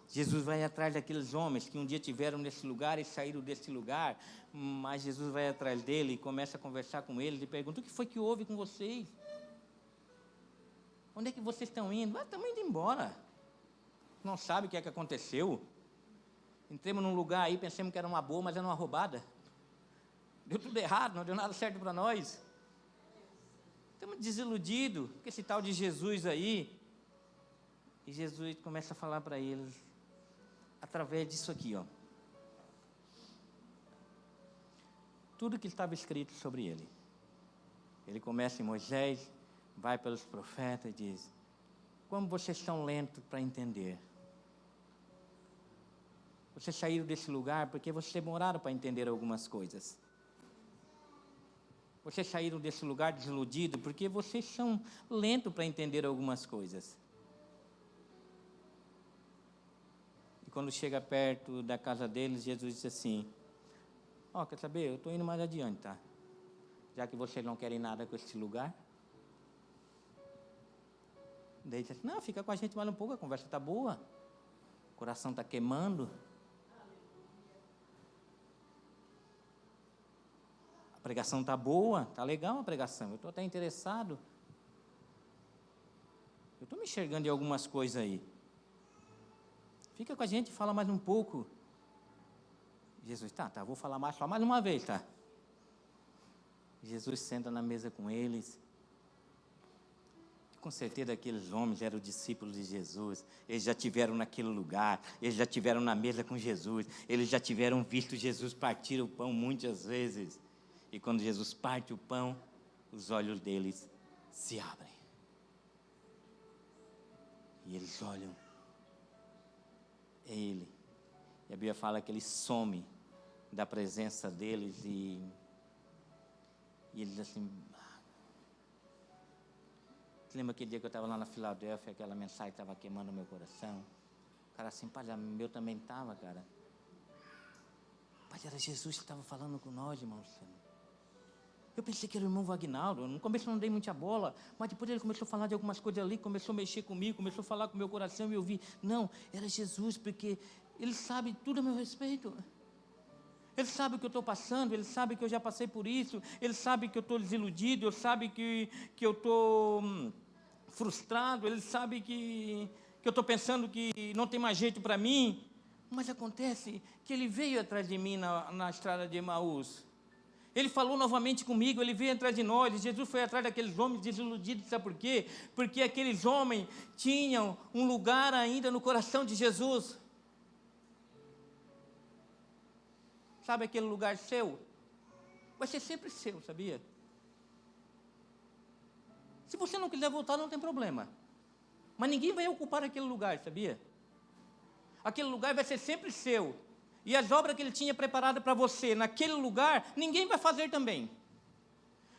Jesus vai atrás daqueles homens que um dia tiveram nesse lugar e saíram desse lugar, mas Jesus vai atrás dele e começa a conversar com eles e pergunta: o que foi que houve com vocês? Onde é que vocês estão indo? Estamos indo embora. Não sabe o que é que aconteceu? Entramos num lugar aí, pensamos que era uma boa, mas era uma roubada. Deu tudo errado, não deu nada certo para nós. Estamos desiludidos com esse tal de Jesus aí. E Jesus começa a falar para eles, através disso aqui, ó. Tudo que estava escrito sobre ele. Ele começa em Moisés, vai pelos profetas e diz: como vocês são lentos para entender. Vocês saíram desse lugar porque vocês demoraram para entender algumas coisas. Vocês saíram desse lugar desiludido porque vocês são lentos para entender algumas coisas. E quando chega perto da casa deles, Jesus disse assim: quer saber? Eu estou indo mais adiante, tá? Já que vocês não querem nada com esse lugar. Daí disse assim: não, fica com a gente mais um pouco, a conversa está boa. O coração está queimando. A pregação está boa, está legal a pregação, eu estou até interessado. Eu estou me enxergando em algumas coisas aí. Fica com a gente, fala mais um pouco. Jesus, tá, vou falar mais, só mais uma vez, tá? Jesus senta na mesa com eles. Com certeza aqueles homens eram discípulos de Jesus. Eles já tiveram naquele lugar, eles já tiveram na mesa com Jesus, eles já tiveram visto Jesus partir o pão muitas vezes. E quando Jesus parte o pão, os olhos deles se abrem. E eles olham. É Ele. E a Bíblia fala que ele some da presença deles e eles assim... Você lembra aquele dia que eu estava lá na Filadélfia, aquela mensagem estava queimando o meu coração? O cara assim, pai, meu também estava, cara. Pai, era Jesus que estava falando com nós, irmãos. Eu pensei que era o irmão Wagnaldo. No começo eu não dei muita bola, mas depois ele começou a falar de algumas coisas ali, começou a mexer comigo, começou a falar com o meu coração e eu vi. Não, era Jesus, porque ele sabe tudo a meu respeito. Ele sabe o que eu estou passando, ele sabe que eu já passei por isso, ele sabe que eu estou desiludido, ele sabe que eu estou frustrado, ele sabe que eu estou pensando que não tem mais jeito para mim. Mas acontece que ele veio atrás de mim na estrada de Emaús. Ele falou novamente comigo, ele veio atrás de nós, e Jesus foi atrás daqueles homens desiludidos, sabe por quê? Porque aqueles homens tinham um lugar ainda no coração de Jesus. Sabe aquele lugar seu? Vai ser sempre seu, sabia? Se você não quiser voltar, não tem problema. Mas ninguém vai ocupar aquele lugar, sabia? Aquele lugar vai ser sempre seu. E as obras que ele tinha preparado para você naquele lugar, ninguém vai fazer também.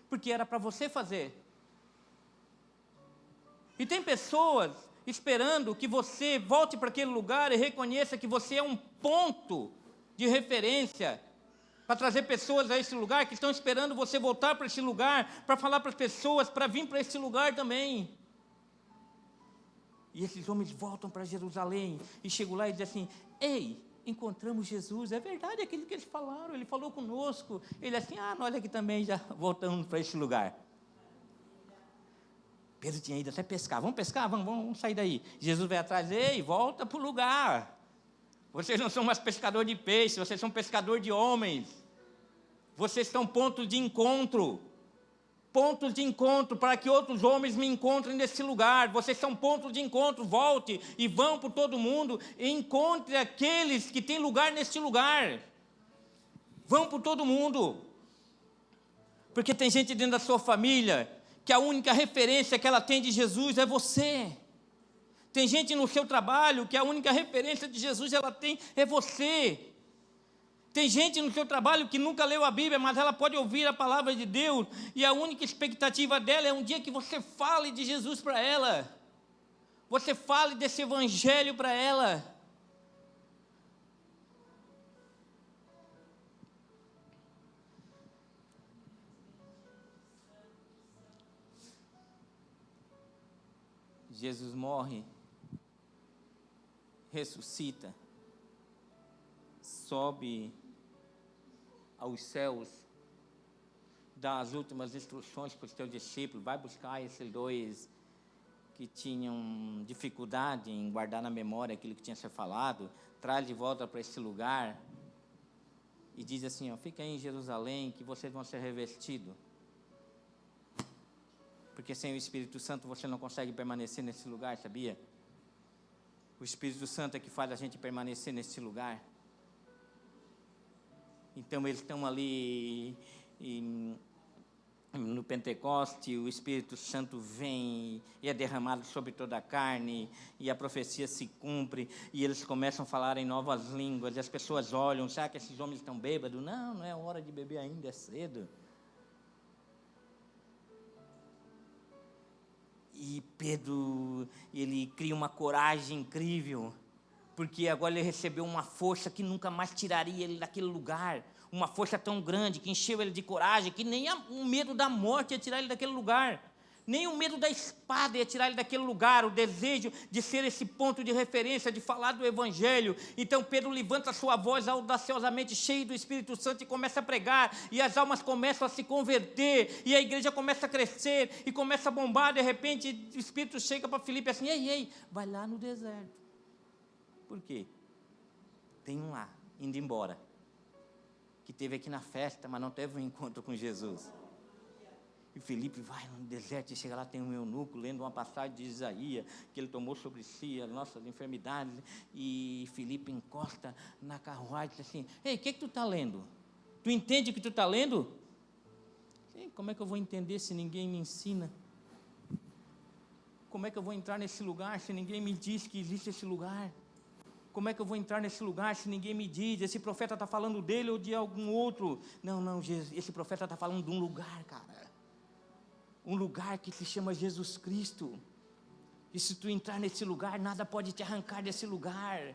Porque era para você fazer. E tem pessoas esperando que você volte para aquele lugar e reconheça que você é um ponto de referência para trazer pessoas a esse lugar, que estão esperando você voltar para esse lugar, para falar para as pessoas, para vir para esse lugar também. E esses homens voltam para Jerusalém e chegam lá e dizem assim: ei, encontramos Jesus. É verdade aquilo que eles falaram, ele falou conosco. Ele assim: nós aqui também já voltamos para esse lugar. Pedro tinha ido até pescar. Vamos pescar? Vamos sair daí. Jesus vai atrás: ei, volta para o lugar. Vocês não são mais pescador de peixe, vocês são pescador de homens. Vocês são pontos de encontro. Pontos de encontro para que outros homens me encontrem nesse lugar. Vocês são pontos de encontro. Volte e vão por todo mundo e encontre aqueles que têm lugar neste lugar. Vão por todo mundo. Porque tem gente dentro da sua família que a única referência que ela tem de Jesus é você. Tem gente no seu trabalho que a única referência de Jesus ela tem é você. Tem gente no seu trabalho que nunca leu a Bíblia, mas ela pode ouvir a palavra de Deus, e a única expectativa dela é um dia que você fale de Jesus para ela. Você fale desse evangelho para ela. Jesus morre, ressuscita, sobe aos céus, dá as últimas instruções para os seus discípulos, vai buscar esses dois que tinham dificuldade em guardar na memória aquilo que tinha sido falado, traz de volta para esse lugar e diz assim, ó, fica aí em Jerusalém que vocês vão ser revestidos. Porque sem o Espírito Santo você não consegue permanecer nesse lugar, sabia? O Espírito Santo é que faz a gente permanecer nesse lugar. Então eles estão ali no Pentecoste, o Espírito Santo vem e é derramado sobre toda a carne, e a profecia se cumpre, e eles começam a falar em novas línguas, e as pessoas olham, será que esses homens estão bêbados? Não, não é hora de beber ainda, é cedo. E Pedro, ele cria uma coragem incrível, porque agora ele recebeu uma força que nunca mais tiraria ele daquele lugar, uma força tão grande, que encheu ele de coragem, que nem o medo da morte ia tirar ele daquele lugar, nem o medo da espada ia tirar ele daquele lugar, o desejo de ser esse ponto de referência, de falar do Evangelho. Então Pedro levanta a sua voz audaciosamente, cheio do Espírito Santo, e começa a pregar, e as almas começam a se converter, e a igreja começa a crescer, e começa a bombar. De repente o Espírito chega para Filipe assim, ei, vai lá no deserto. Por quê? Tem um lá, indo embora, que teve aqui na festa, mas não teve um encontro com Jesus. E Filipe vai no deserto e chega lá, tem um eunuco lendo uma passagem de Isaías, que ele tomou sobre si as nossas enfermidades, e Filipe encosta na carruagem e diz assim, ei, o que tu está lendo? Tu entende o que tu está lendo? Ei, como é que eu vou entender se ninguém me ensina? Como é que eu vou entrar nesse lugar se ninguém me diz que existe esse lugar? Como é que eu vou entrar nesse lugar se ninguém me diz, esse profeta está falando dele ou de algum outro? Não, esse profeta está falando de um lugar, cara. Um lugar que se chama Jesus Cristo. E se tu entrar nesse lugar, nada pode te arrancar desse lugar.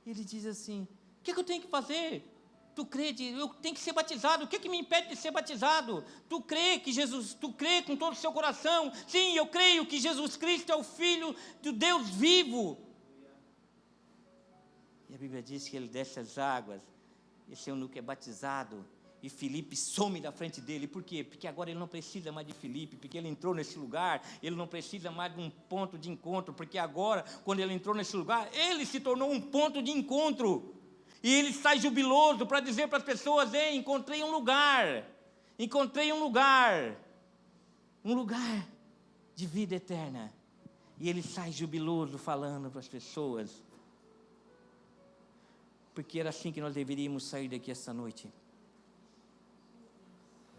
Ele diz assim, o que eu tenho que fazer? Tu crê, eu tenho que ser batizado, o que me impede de ser batizado? Tu crê com todo o seu coração? Sim, eu creio que Jesus Cristo é o Filho do Deus vivo. E a Bíblia diz que ele desce as águas, esse eunuco é batizado, e Filipe some da frente dele. Por quê? Porque agora ele não precisa mais de Filipe, porque ele entrou nesse lugar, ele não precisa mais de um ponto de encontro, porque agora, quando ele entrou nesse lugar, ele se tornou um ponto de encontro, e ele sai jubiloso para dizer para as pessoas, ei, encontrei um lugar de vida eterna, e ele sai jubiloso falando para as pessoas, porque era assim que nós deveríamos sair daqui essa noite,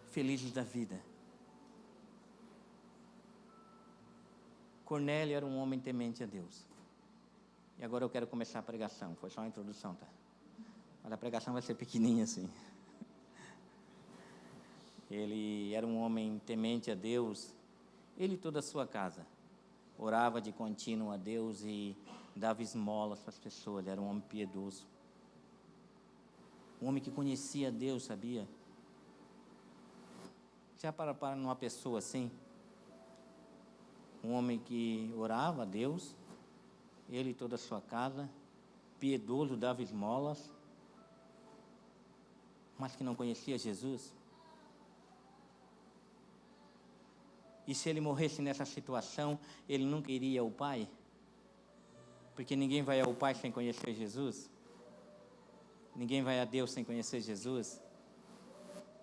felizes da vida. Cornélio era um homem temente a Deus. E agora eu quero começar a pregação. Foi só uma introdução, tá? Mas a pregação vai ser pequenininha assim. Ele era um homem temente a Deus. Ele e toda a sua casa orava de contínuo a Deus e dava esmolas para as pessoas. Ele era um homem piedoso. Um homem que conhecia Deus, sabia? Já para numa pessoa assim, um homem que orava a Deus, ele e toda a sua casa, piedoso, dava esmolas, mas que não conhecia Jesus. E se ele morresse nessa situação, ele nunca iria ao Pai, porque ninguém vai ao Pai sem conhecer Jesus, ninguém vai a Deus sem conhecer Jesus.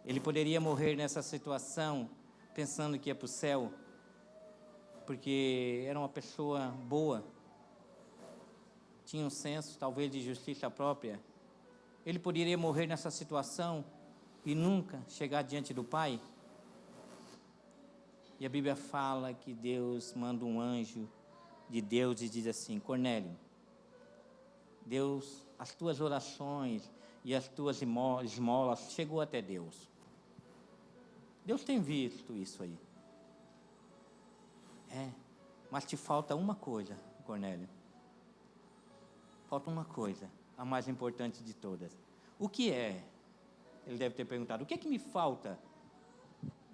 Ele poderia morrer nessa situação pensando que ia para o céu, porque era uma pessoa boa, tinha um senso talvez de justiça própria, ele poderia morrer nessa situação e nunca chegar diante do Pai? E a Bíblia fala que Deus manda um anjo de Deus e diz assim: Cornélio, Deus, as tuas orações e as tuas esmolas chegou até Deus. Deus tem visto isso aí. Mas te falta uma coisa, Cornélio. Falta uma coisa, a mais importante de todas. O que é? Ele deve ter perguntado: o que é que me falta?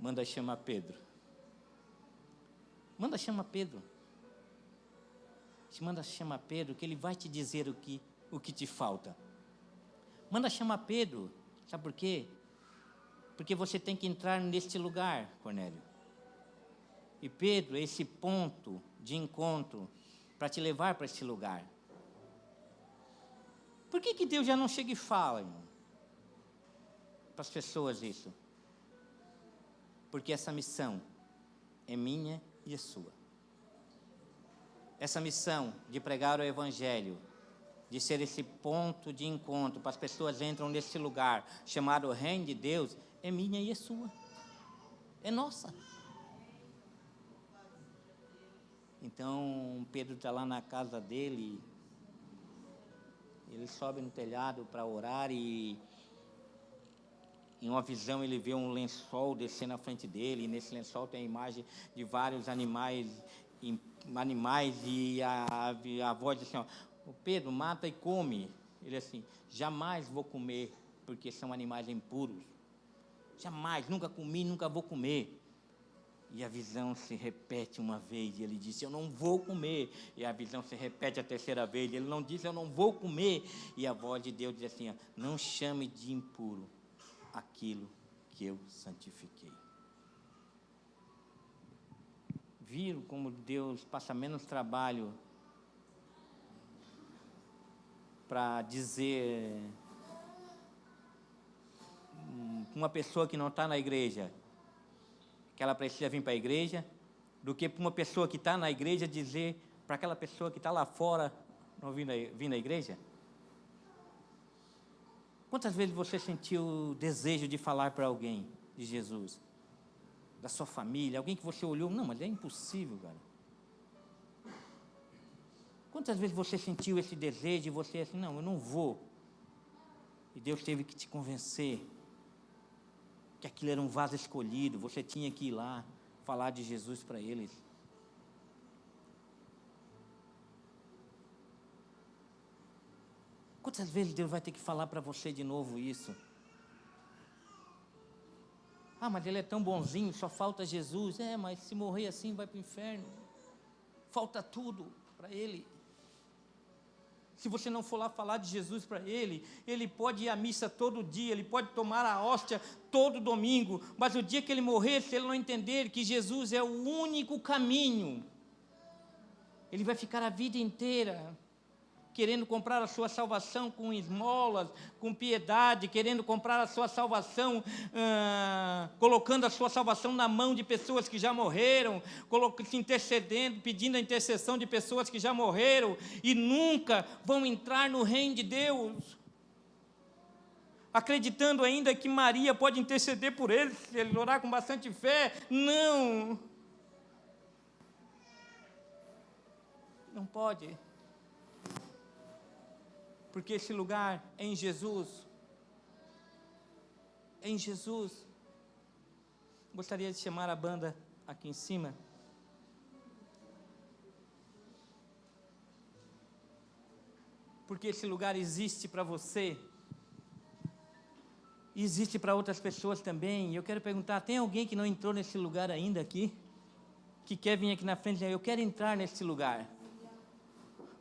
Manda chamar Pedro. Manda chamar Pedro. Manda chamar Pedro, que ele vai te dizer o que te falta. Manda chamar Pedro. Sabe por quê? Porque você tem que entrar neste lugar, Cornélio. E Pedro é esse ponto de encontro para te levar para esse lugar. Por que Deus já não chega e fala, irmão, para as pessoas isso? Porque essa missão é minha e é sua. Essa missão de pregar o Evangelho, de ser esse ponto de encontro para as pessoas entram nesse lugar chamado Reino de Deus, é minha e é sua. É nossa. Então, Pedro está lá na casa dele, ele sobe no telhado para orar e em uma visão ele vê um lençol descer na frente dele, e nesse lençol tem a imagem de vários animais e a voz diz assim, ó, Pedro, mata e come. Ele assim, jamais vou comer, porque são animais impuros. Jamais, nunca comi, nunca vou comer. E a visão se repete uma vez, e ele disse, eu não vou comer. E a visão se repete a terceira vez, ele não disse, eu não vou comer. E a voz de Deus diz assim, ó, não chame de impuro aquilo que eu santifiquei. Viram como Deus passa menos trabalho para dizer uma pessoa que não está na igreja que ela precisa vir para a igreja, do que para uma pessoa que está na igreja dizer para aquela pessoa que está lá fora não vir na igreja? Quantas vezes você sentiu o desejo de falar para alguém de Jesus, da sua família, alguém que você olhou, não, mas é impossível, cara. Quantas vezes você sentiu esse desejo e você assim, não, eu não vou. E Deus teve que te convencer que aquilo era um vaso escolhido, você tinha que ir lá falar de Jesus para eles. Quantas vezes Deus vai ter que falar para você de novo isso? Ah, mas ele é tão bonzinho, só falta Jesus. Mas se morrer assim vai para o inferno. Falta tudo para ele. Se você não for lá falar de Jesus para ele, ele pode ir à missa todo dia, ele pode tomar a hóstia todo domingo, mas o dia que ele morrer, se ele não entender que Jesus é o único caminho, ele vai ficar a vida inteira querendo comprar a sua salvação com esmolas, com piedade, querendo comprar a sua salvação, colocando a sua salvação na mão de pessoas que já morreram, se intercedendo, pedindo a intercessão de pessoas que já morreram, e nunca vão entrar no reino de Deus, acreditando ainda que Maria pode interceder por eles, se ele orar com bastante fé. Não pode. Porque esse lugar é em Jesus. É em Jesus. Gostaria de chamar a banda aqui em cima. Porque esse lugar existe para você. E existe para outras pessoas também. E eu quero perguntar, tem alguém que não entrou nesse lugar ainda aqui? Que quer vir aqui na frente e dizer, eu quero entrar nesse lugar.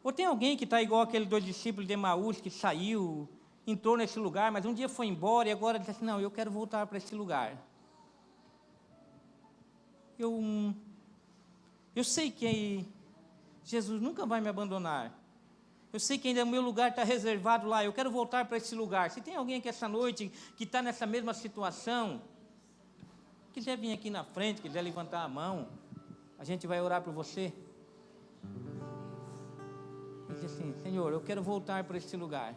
Ou tem alguém que está igual aqueles 2 discípulos de Emaús, que saiu, entrou nesse lugar, mas um dia foi embora e agora diz assim, não, eu quero voltar para esse lugar. Eu sei que Jesus nunca vai me abandonar. Eu sei que ainda o meu lugar está reservado lá, eu quero voltar para esse lugar. Se tem alguém aqui essa noite que está nessa mesma situação, quiser vir aqui na frente, quiser levantar a mão, a gente vai orar por você. Diz assim, Senhor, eu quero voltar para esse lugar.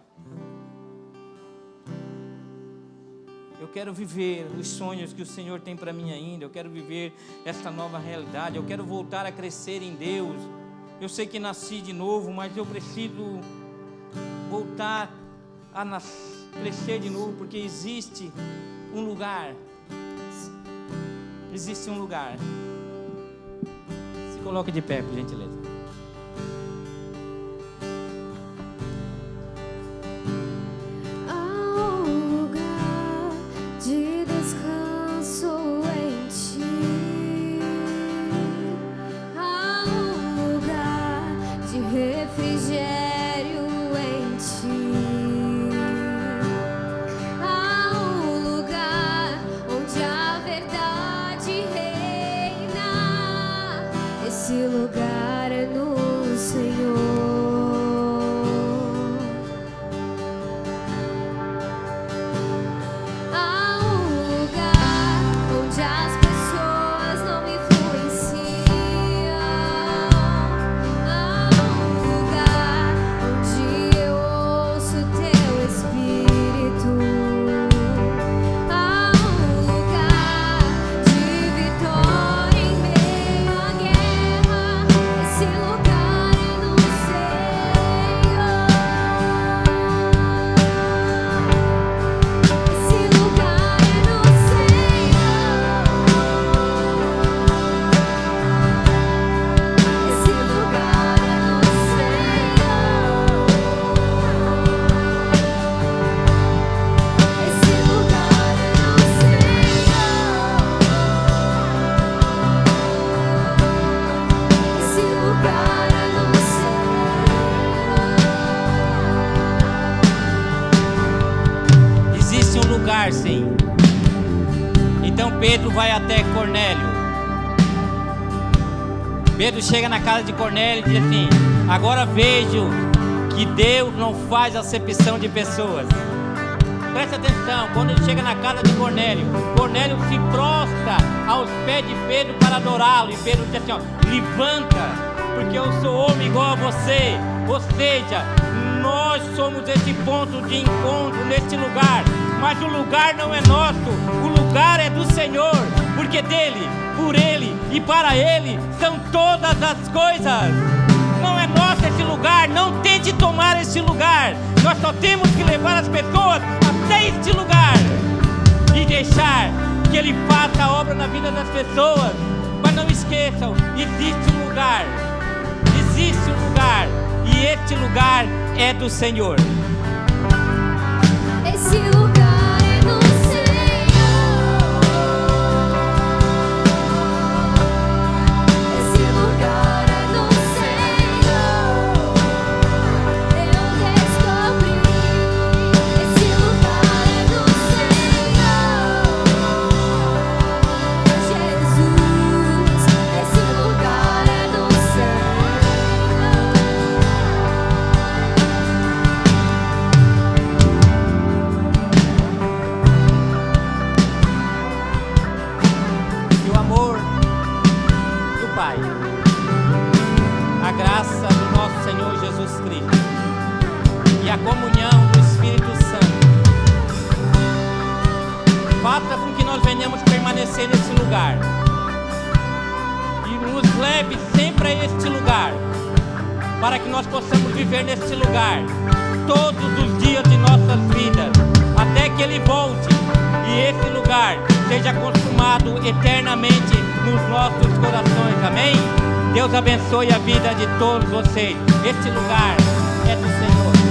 Eu quero viver os sonhos que o Senhor tem para mim ainda. Eu quero viver essa nova realidade. Eu quero voltar a crescer em Deus. Eu sei que nasci de novo, mas eu preciso voltar a crescer de novo, porque existe um lugar. Existe um lugar. Se coloque de pé, por gentileza. Sim. Então Pedro vai até Cornélio. Pedro chega na casa de Cornélio e diz assim: agora vejo que Deus não faz acepção de pessoas. Presta atenção, quando ele chega na casa de Cornélio, Cornélio se prostra aos pés de Pedro para adorá-lo. E Pedro diz assim: ó, levanta, porque eu sou homem igual a você. Ou seja, nós somos esse ponto de encontro neste lugar. Mas o lugar não é nosso, o lugar é do Senhor, porque dele, por ele e para ele são todas as coisas. Não é nosso esse lugar, não tente tomar esse lugar. Nós só temos que levar as pessoas até este lugar e deixar que ele faça a obra na vida das pessoas. Mas não esqueçam, existe um lugar, e este lugar é do Senhor. Esse lugar a comunhão do Espírito Santo faça com que nós venhamos permanecer nesse lugar e nos leve sempre a este lugar, para que nós possamos viver neste lugar todos os dias de nossas vidas, até que Ele volte e esse lugar seja consumado eternamente nos nossos corações. Amém? Deus abençoe a vida de todos vocês. Este lugar é do Senhor.